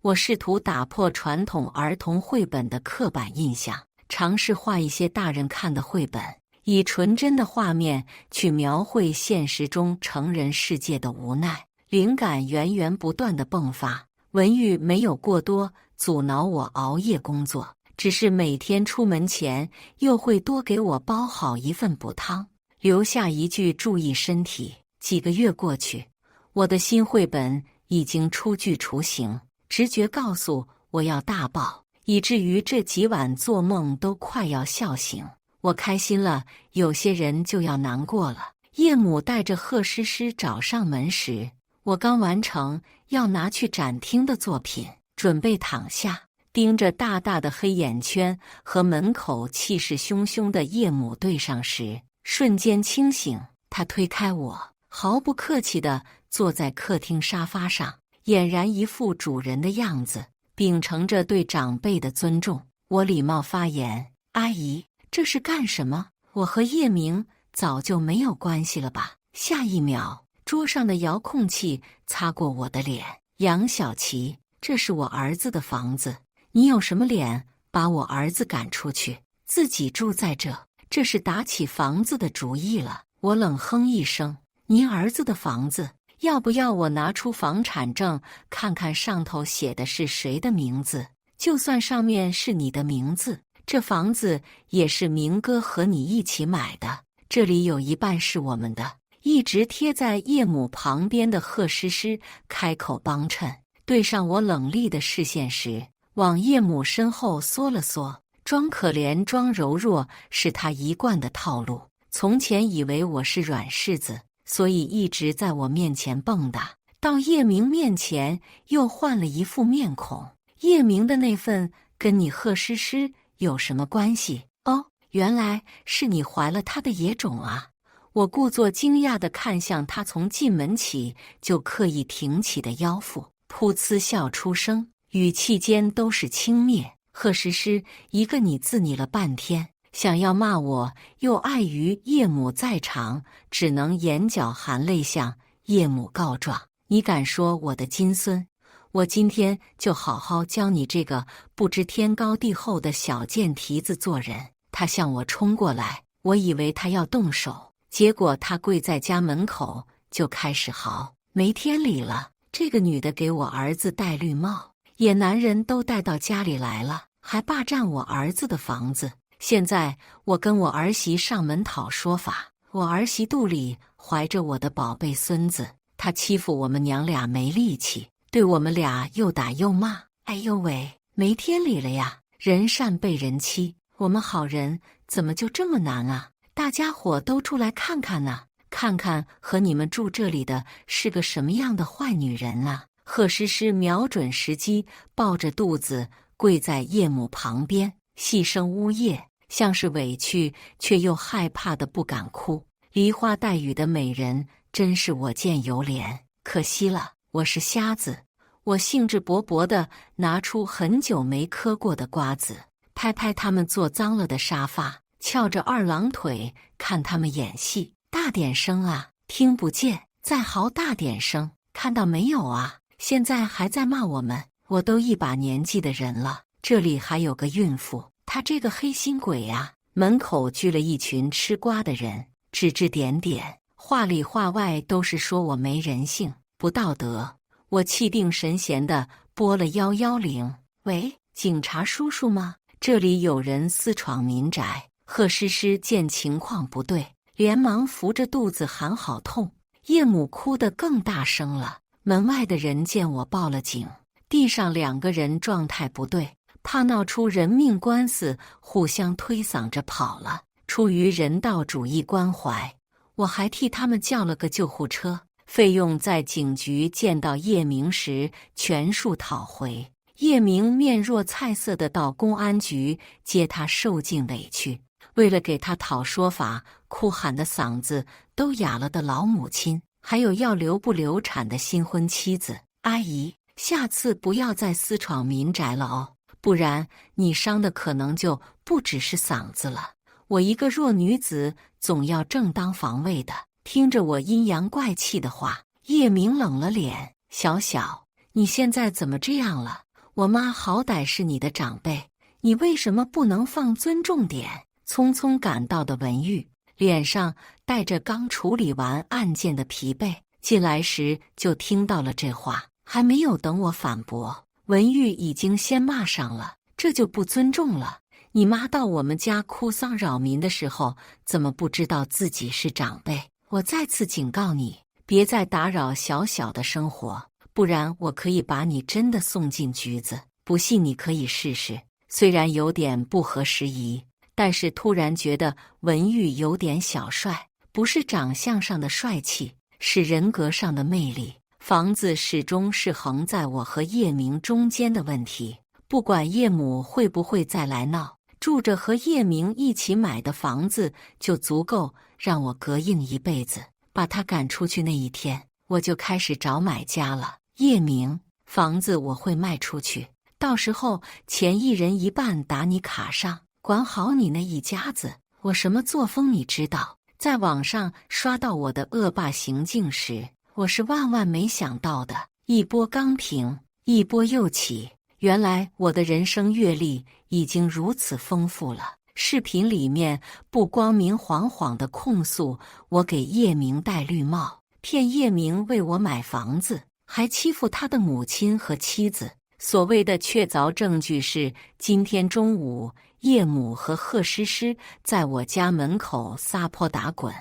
A: 我试图打破传统儿童绘本的刻板印象，尝试画一些大人看的绘本，以纯真的画面去描绘现实中成人世界的无奈。灵感源源不断的迸发，文玉没有过多阻挠我熬夜工作，只是每天出门前又会多给我煲好一份补汤，留下一句注意身体。几个月过去，我的新绘本已经初具雏形，直觉告诉我要大爆，以至于这几晚做梦都快要笑醒。我开心了，有些人就要难过了。叶母带着贺诗诗找上门时，我刚完成要拿去展厅的作品，准备躺下，盯着大大的黑眼圈和门口气势汹汹的叶母对上时，瞬间清醒。他推开我，毫不客气地坐在客厅沙发上，俨然一副主人的样子，秉承着对长辈的尊重。我礼貌发言：“阿姨，这是干什么？我和叶明早就没有关系了吧？”下一秒，桌上的遥控器擦过我的脸。杨小琪，这是我儿子的房子，你有什么脸把我儿子赶出去，自己住在这？这是打起房子的主意了。我冷哼一声：“您儿子的房子，要不要我拿出房产证看看上头写的是谁的名字？就算上面是你的名字，这房子也是明哥和你一起买的，这里有一半是我们的。”一直贴在叶母旁边的贺诗诗开口帮衬，对上我冷厉的视线时，往叶母身后缩了缩，装可怜装柔弱是他一贯的套路。从前以为我是软柿子，所以一直在我面前蹦跶，到叶明面前又换了一副面孔。叶明的那份跟你贺诗诗有什么关系？哦，原来是你怀了他的野种啊！我故作惊讶地看向他从进门起就刻意挺起的腰腹，噗呲笑出声，语气间都是轻蔑。贺诗诗，一个你自拟了半天，想要骂我，又碍于叶母在场，只能眼角含泪向叶母告状。你敢说我的金孙？我今天就好好教你这个不知天高地厚的小贱蹄子做人。他向我冲过来，我以为他要动手，结果他跪在家门口就开始嚎：“没天理了！这个女的给我儿子戴绿帽，野男人都带到家里来了，还霸占我儿子的房子。现在我跟我儿媳上门讨说法，我儿媳肚里怀着我的宝贝孙子，他欺负我们娘俩没力气，对我们俩又打又骂。哎呦喂，没天理了呀！人善被人欺，我们好人怎么就这么难啊？大家伙都出来看看呐，看看和你们住这里的是个什么样的坏女人啊！”贺诗诗瞄准时机，抱着肚子跪在叶母旁边，细声呜咽，像是委屈却又害怕的不敢哭。梨花带雨的美人，真是我见犹怜。可惜了，我是瞎子。我兴致勃勃地拿出很久没磕过的瓜子，拍拍他们坐脏了的沙发，翘着二郎腿看他们演戏。大点声啊，听不见，再嚎大点声，看到没有啊？现在还在骂我们，我都一把年纪的人了，这里还有个孕妇，他这个黑心鬼呀！门口聚了一群吃瓜的人，指指点点，话里话外都是说我没人性、不道德。我气定神闲地拨了110，喂，警察叔叔吗？这里有人私闯民宅。贺诗诗见情况不对，连忙扶着肚子喊好痛。叶母哭得更大声了。门外的人见我报了警，地上2个人状态不对，怕闹出人命官司，互相推搡着跑了。出于人道主义关怀，我还替他们叫了个救护车，费用在警局见到叶明时全数讨回。叶明面若菜色地到公安局接他受尽委屈，为了给他讨说法，哭喊的嗓子都哑了的老母亲，还有要留不留产的新婚妻子。阿姨，下次不要再私闯民宅了哦，不然你伤的可能就不只是嗓子了。我一个弱女子，总要正当防卫的。听着我阴阳怪气的话，叶明冷了脸。小小，你现在怎么这样了？我妈好歹是你的长辈，你为什么不能放尊重点？匆匆赶到的文玉脸上带着刚处理完案件的疲惫，进来时就听到了这话，还没有等我反驳，文玉已经先骂上了，这就不尊重了。你妈到我们家哭丧扰民的时候，怎么不知道自己是长辈？我再次警告你，别再打扰小小的生活，不然我可以把你真的送进局子。不信你可以试试。虽然有点不合时宜，但是突然觉得文玉有点小帅，不是长相上的帅气，是人格上的魅力。房子始终是横在我和叶明中间的问题，不管叶母会不会再来闹，住着和叶明一起买的房子就足够让我膈应一辈子。把他赶出去那一天，我就开始找买家了。叶明，房子我会卖出去，到时候钱1人1半打你卡上，管好你那一家子。我什么作风你知道？在网上刷到我的恶霸行径时，我是万万没想到的。一波刚平，一波又起。原来我的人生阅历已经如此丰富了。视频里面不光明晃晃地控诉我给叶明戴绿帽，骗叶明为我买房子，还欺负他的母亲和妻子。所谓的确凿证据是，今天中午叶母和贺诗诗在我家门口撒泼打滚，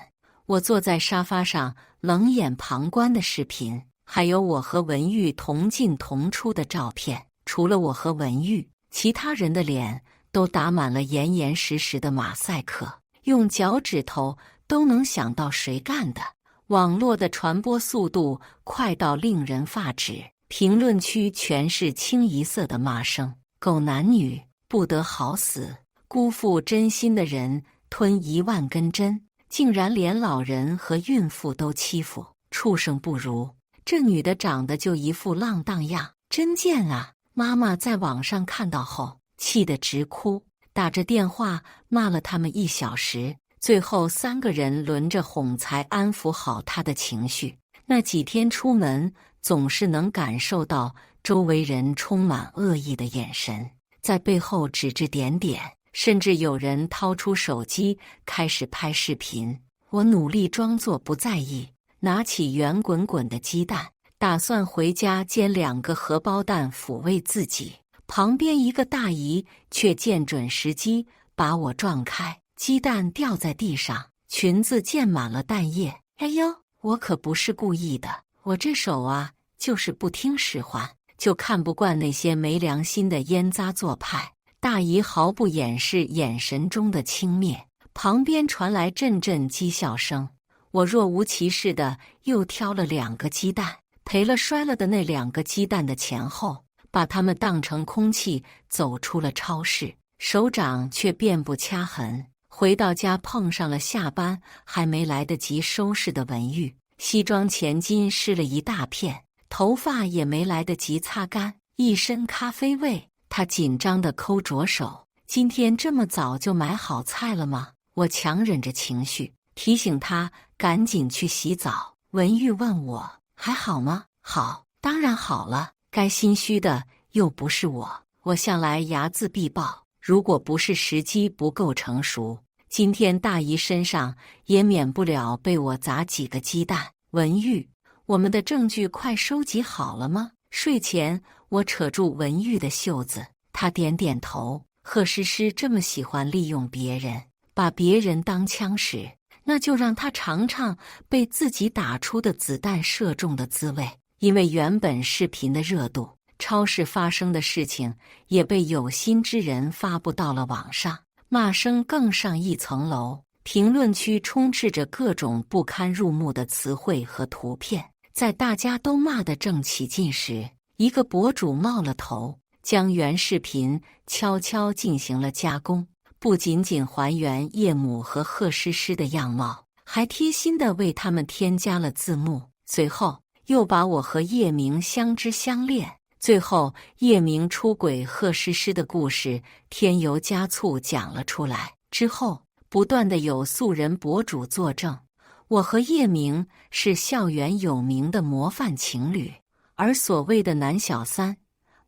A: 我坐在沙发上冷眼旁观的视频，还有我和文玉同进同出的照片。除了我和文玉，其他人的脸都打满了严严实实的马赛克，用脚趾头都能想到谁干的。网络的传播速度快到令人发指，评论区全是清一色的骂声：狗男女不得好死，辜负真心的人吞1万根针，竟然连老人和孕妇都欺负，畜生不如。这女的长得就一副浪荡样，真贱啊！妈妈在网上看到后气得直哭，打着电话骂了他们1小时，最后3个人轮着哄才安抚好她的情绪。那几天出门总是能感受到周围人充满恶意的眼神，在背后指指点点，甚至有人掏出手机开始拍视频。我努力装作不在意，拿起圆滚滚的鸡蛋，打算回家煎2个荷包蛋抚慰自己。旁边一个大姨却见准时机把我撞开，鸡蛋掉在地上，裙子溅满了蛋液。哎呦，我可不是故意的，我这手啊就是不听使唤，就看不惯那些没良心的烟渣做派。大姨毫不掩饰眼神中的轻蔑，旁边传来阵阵讥笑声。我若无其事的又挑了2个鸡蛋，赔了摔了的那2个鸡蛋的钱后，把它们当成空气走出了超市，手掌却遍布掐痕。回到家碰上了下班还没来得及收拾的文玉，西装前襟湿了一大片，头发也没来得及擦干，一身咖啡味。他紧张地抠着手，今天这么早就买好菜了吗？我强忍着情绪提醒他赶紧去洗澡。文玉问我还好吗？好，当然好了，该心虚的又不是我。我向来睚眦必报，如果不是时机不够成熟，今天大姨身上也免不了被我砸几个鸡蛋。文玉，我们的证据快收集好了吗？睡前，我扯住文玉的袖子，她点点头。贺诗诗这么喜欢利用别人，把别人当枪使，那就让她尝尝被自己打出的子弹射中的滋味。因为原本视频的热度，超市发生的事情也被有心之人发布到了网上，骂声更上一层楼。评论区充斥着各种不堪入目的词汇和图片。在大家都骂得正起劲时，一个博主冒了头，将原视频悄悄进行了加工，不仅仅还原叶母和贺诗诗的样貌，还贴心地为他们添加了字幕。随后又把我和叶明相知相恋，最后叶明出轨贺诗诗的故事添油加醋讲了出来。之后不断的有素人博主作证，我和叶明是校园有名的模范情侣，而所谓的男小三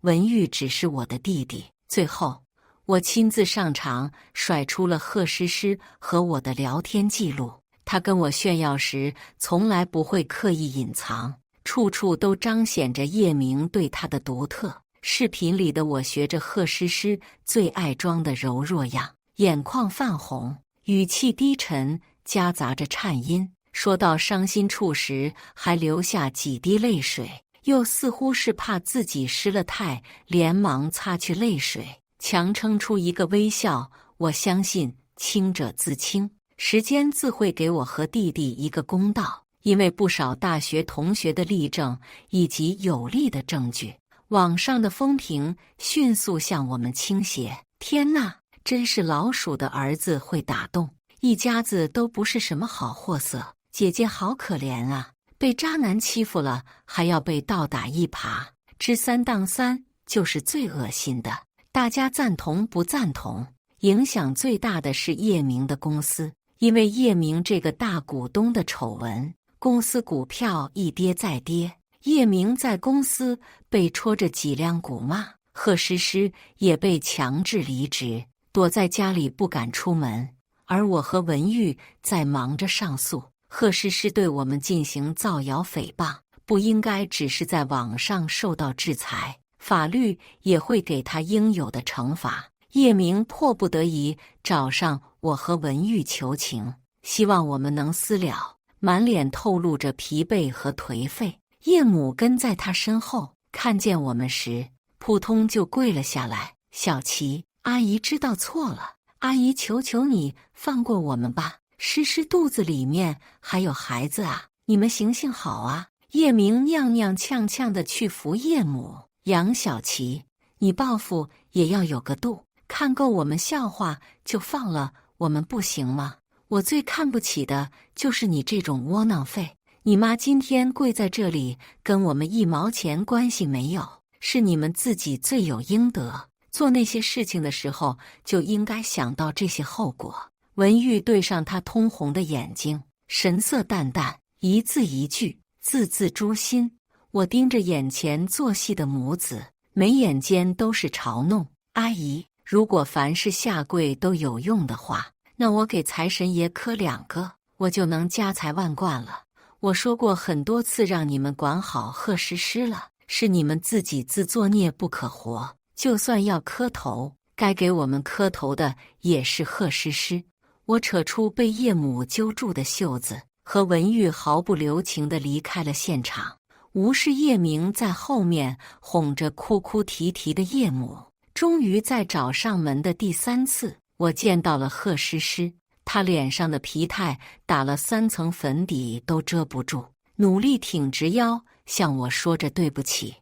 A: 文玉只是我的弟弟。最后我亲自上场甩出了贺诗诗和我的聊天记录，他跟我炫耀时从来不会刻意隐藏，处处都彰显着叶明对他的独特。视频里的我学着贺诗诗最爱装的柔弱样，眼眶泛红，语气低沉，夹杂着颤音，说到伤心处时还流下几滴泪水，又似乎是怕自己失了态，连忙擦去泪水，强撑出一个微笑。我相信清者自清，时间自会给我和弟弟一个公道。因为不少大学同学的例证以及有力的证据，网上的风评迅速向我们倾斜。天哪，真是老鼠的儿子会打洞，一家子都不是什么好货色。姐姐好可怜啊，被渣男欺负了还要被倒打一耙，知三当三就是最恶心的。大家赞同不赞同？影响最大的是叶明的公司，因为叶明这个大股东的丑闻，公司股票一跌再跌，叶明在公司被戳着脊梁骨骂，贺诗诗也被强制离职，躲在家里不敢出门。而我和文玉在忙着上诉，贺诗诗对我们进行造谣诽谤，不应该只是在网上受到制裁，法律也会给他应有的惩罚。叶明迫不得已找上我和文玉求情，希望我们能私了，满脸透露着疲惫和颓废。叶母跟在他身后，看见我们时扑通就跪了下来。小琪，阿姨知道错了，阿姨求求你放过我们吧，诗诗肚子里面还有孩子啊，你们行行好啊。叶明踉踉跄跄地去扶叶母。杨小琪，你报复也要有个度，看够我们笑话就放了我们不行吗？我最看不起的就是你这种窝囊废。你妈今天跪在这里，跟我们一毛钱关系没有，是你们自己罪有应得。做那些事情的时候就应该想到这些后果。文玉对上他通红的眼睛，神色淡淡，一字一句，字字诛心。我盯着眼前做戏的母子，眉眼间都是嘲弄。阿姨，如果凡事下跪都有用的话，那我给财神爷磕2个，我就能家财万贯了。我说过很多次让你们管好贺诗诗了，是你们自己自作孽不可活。就算要磕头，该给我们磕头的也是贺诗诗。我扯出被叶母揪住的袖子，和文玉毫不留情地离开了现场，无视叶明在后面哄着哭哭啼啼的叶母。终于在找上门的第3次，我见到了贺诗诗，她脸上的疲态打了3层粉底都遮不住，努力挺直腰向我说着对不起。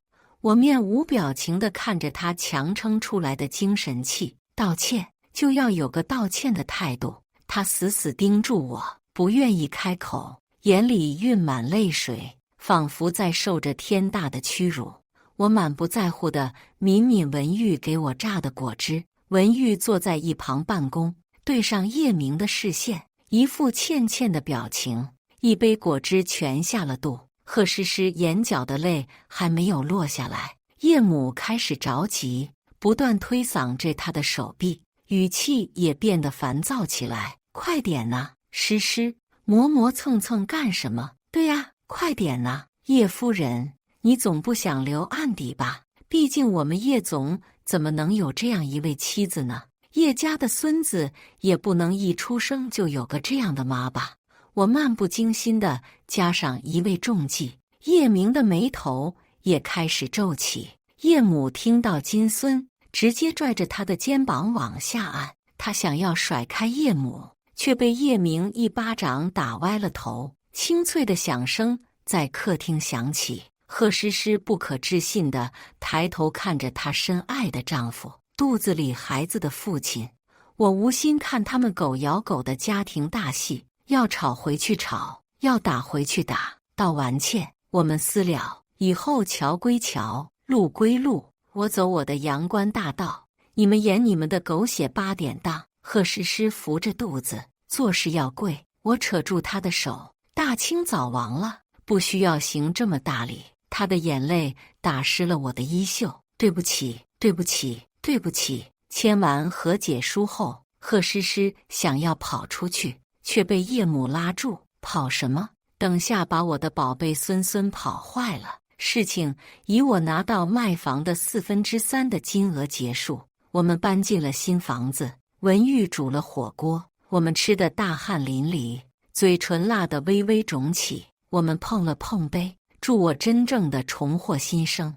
A: 我面无表情地看着她强撑出来的精神气，道歉就要有个道歉的态度。她死死盯住我，不愿意开口，眼里蕴满泪水，仿佛在受着天大的屈辱。我满不在乎地抿抿文玉给我榨的果汁。文玉坐在一旁办公，对上叶明的视线，一副歉歉的表情。一杯果汁全下了肚，贺诗诗眼角的泪还没有落下来。叶母开始着急，不断推搡着她的手臂，语气也变得烦躁起来。快点呐，诗诗，磨磨蹭蹭干什么？对呀，快点呐，叶夫人，你总不想留案底吧？毕竟我们叶总怎么能有这样一位妻子呢？叶家的孙子也不能一出生就有个这样的妈吧？我漫不经心地加上一位重记，叶明的眉头也开始皱起。叶母听到金孙，直接拽着他的肩膀往下按，他想要甩开叶母，却被叶明一巴掌打歪了头。清脆的响声在客厅响起。贺诗诗不可置信地抬头看着她深爱的丈夫，肚子里孩子的父亲。我无心看他们狗咬狗的家庭大戏，要吵回去吵，要打回去打，道完歉，我们私了，以后桥归桥，路归路，我走我的阳关大道，你们演你们的狗血八点档。贺诗诗扶着肚子，做事要跪，我扯住她的手，大清早亡了，不需要行这么大礼。他的眼泪打湿了我的衣袖，对不起，对不起，对不起。签完和解书后，贺诗诗想要跑出去，却被叶母拉住。跑什么？等下把我的宝贝孙孙跑坏了。事情以我拿到卖房的3/4的金额结束。我们搬进了新房子，文玉煮了火锅，我们吃得大汗淋漓，嘴唇辣得微微肿起。我们碰了碰杯，祝我真正的重获新生，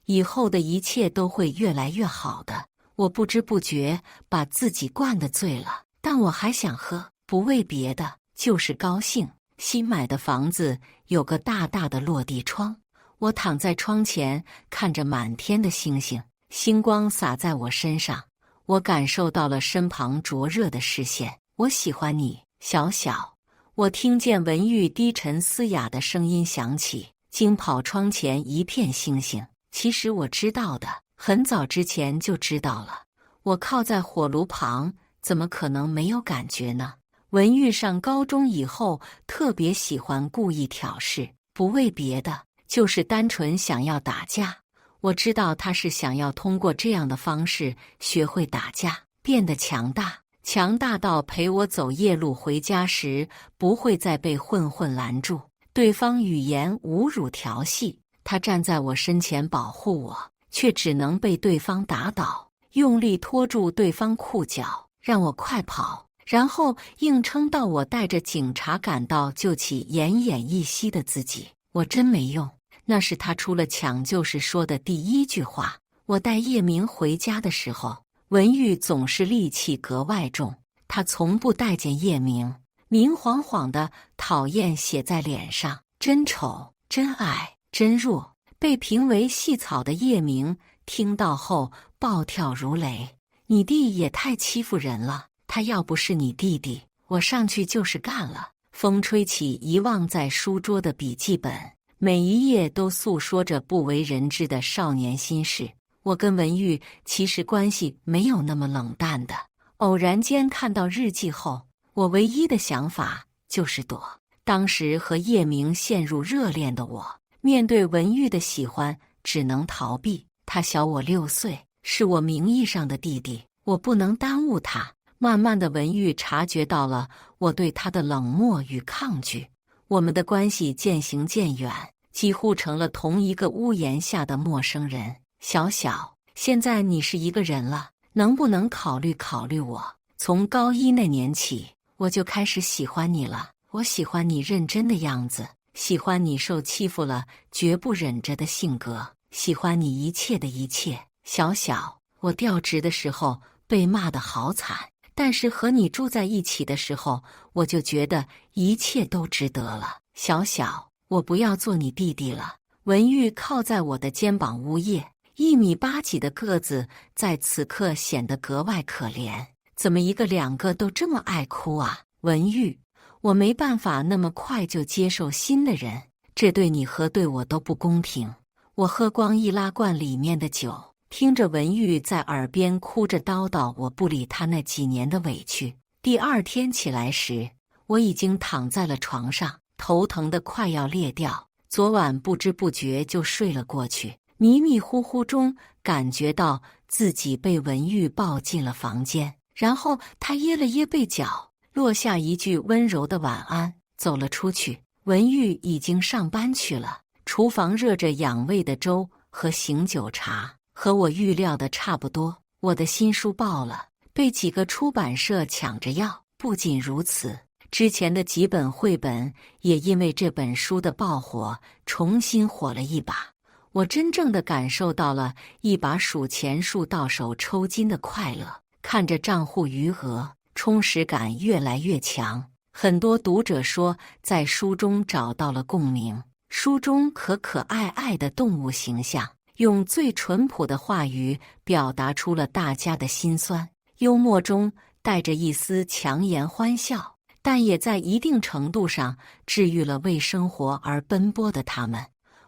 A: 以后的一切都会越来越好的。我不知不觉把自己灌得醉了，但我还想喝，不为别的，就是高兴。新买的房子有个大大的落地窗，我躺在窗前看着满天的星星，星光洒在我身上，我感受到了身旁灼热的视线。我喜欢你，小小。我听见文玉低沉嘶哑的声音响起，惊跑窗前一片星星。其实我知道的，很早之前就知道了。我靠在火炉旁，怎么可能没有感觉呢？文玉上高中以后特别喜欢故意挑事，不为别的，就是单纯想要打架。我知道他是想要通过这样的方式学会打架，变得强大。强大到陪我走夜路回家时，不会再被混混拦住。对方语言侮辱调戏，他站在我身前保护我，却只能被对方打倒，用力拖住对方裤脚，让我快跑，然后硬撑到我带着警察赶到，救起奄奄一息的自己。我真没用，那是他出了抢救时说的第一句话。我带叶明回家的时候，文玉总是戾气格外重，他从不待见叶明，明晃晃的讨厌写在脸上，真丑，真矮，真弱。被评为细草的叶明听到后暴跳如雷，你弟也太欺负人了，他要不是你弟弟，我上去就是干了。风吹起遗忘在书桌的笔记本，每一页都诉说着不为人知的少年心事。我跟文玉其实关系没有那么冷淡的。偶然间看到日记后，我唯一的想法就是躲。当时和叶明陷入热恋的我，面对文玉的喜欢只能逃避。他小我6岁，是我名义上的弟弟，我不能耽误他。慢慢的，文玉察觉到了我对他的冷漠与抗拒，我们的关系渐行渐远，几乎成了同一个屋檐下的陌生人。小小，现在你是一个人了，能不能考虑考虑我？从高一那年起，我就开始喜欢你了。我喜欢你认真的样子，喜欢你受欺负了绝不忍着的性格，喜欢你一切的一切。小小，我调职的时候被骂得好惨，但是和你住在一起的时候，我就觉得一切都值得了。小小，我不要做你弟弟了。文玉靠在我的肩膀呜咽，1.8米几的个子在此刻显得格外可怜。怎么一个两个都这么爱哭啊？文玉，我没办法那么快就接受新的人，这对你和对我都不公平。我喝光易拉罐里面的酒，听着文玉在耳边哭着叨叨我不理他那几年的委屈。第二天起来时，我已经躺在了床上，头疼得快要裂掉。昨晚不知不觉就睡了过去，迷迷糊糊中感觉到自己被文玉抱进了房间，然后他掖了掖被角，落下一句温柔的晚安，走了出去。文玉已经上班去了，厨房热着养胃的粥和醒酒茶，和我预料的差不多。我的新书爆了，被几个出版社抢着要。不仅如此，之前的几本绘本也因为这本书的爆火，重新火了一把。我真正的感受到了一把数钱数到手抽筋的快乐，看着账户余额，充实感越来越强。很多读者说在书中找到了共鸣，书中可可爱爱的动物形象，用最淳朴的话语表达出了大家的辛酸，幽默中带着一丝强颜欢笑，但也在一定程度上治愈了为生活而奔波的他们。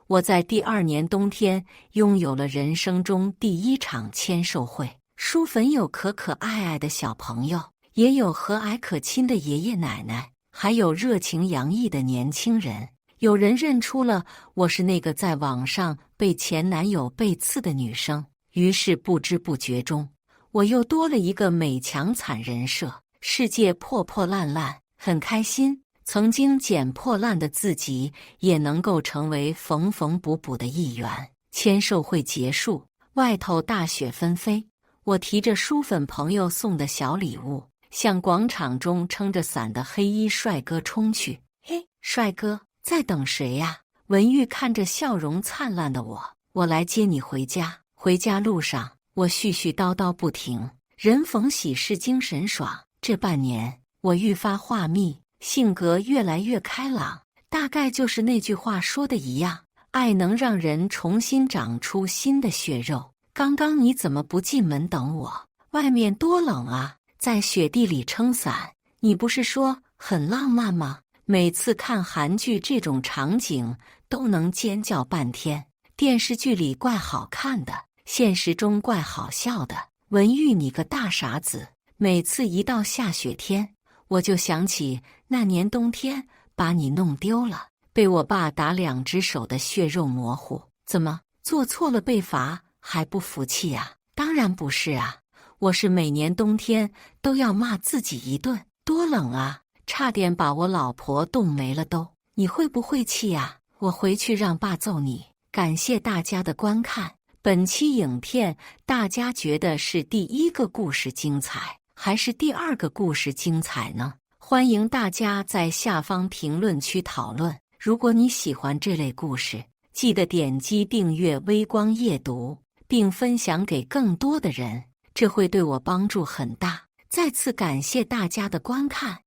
A: 我在第2年冬天拥有了人生中第1场签售会，书粉有可可爱爱的小朋友，也有和蔼可亲的爷爷奶奶，还有热情洋溢的年轻人。有人认出了我是那个在网上被前男友背刺的女生，于是不知不觉中，我又多了一个美强惨人设。世界破破烂烂，很开心。曾经捡破烂的自己，也能够成为缝缝补补的一员。签售会结束，外头大雪纷飞，我提着书粉朋友送的小礼物，向广场中撑着伞的黑衣帅哥冲去。嘿，帅哥，在等谁呀？文玉看着笑容灿烂的我，我来接你回家。回家路上，我絮絮叨叨不停，人逢喜事精神爽。这半年，我愈发话密，性格越来越开朗，大概就是那句话说的一样，爱能让人重新长出新的血肉。刚刚你怎么不进门等我？外面多冷啊，在雪地里撑伞，你不是说很浪漫吗？每次看韩剧这种场景都能尖叫半天，电视剧里怪好看的，现实中怪好笑的。文玉，你个大傻子！每次一到下雪天，我就想起那年冬天把你弄丢了，被我爸打2只手的血肉模糊。怎么做错了被罚还不服气啊？当然不是啊，我是每年冬天都要骂自己一顿，多冷啊，差点把我老婆冻没了都。你会不会气啊？我回去让爸揍你。感谢大家的观看，本期影片大家觉得是第1个故事精彩，还是第2个故事精彩呢？欢迎大家在下方评论区讨论。如果你喜欢这类故事，记得点击订阅微光夜读，并分享给更多的人，这会对我帮助很大。再次感谢大家的观看。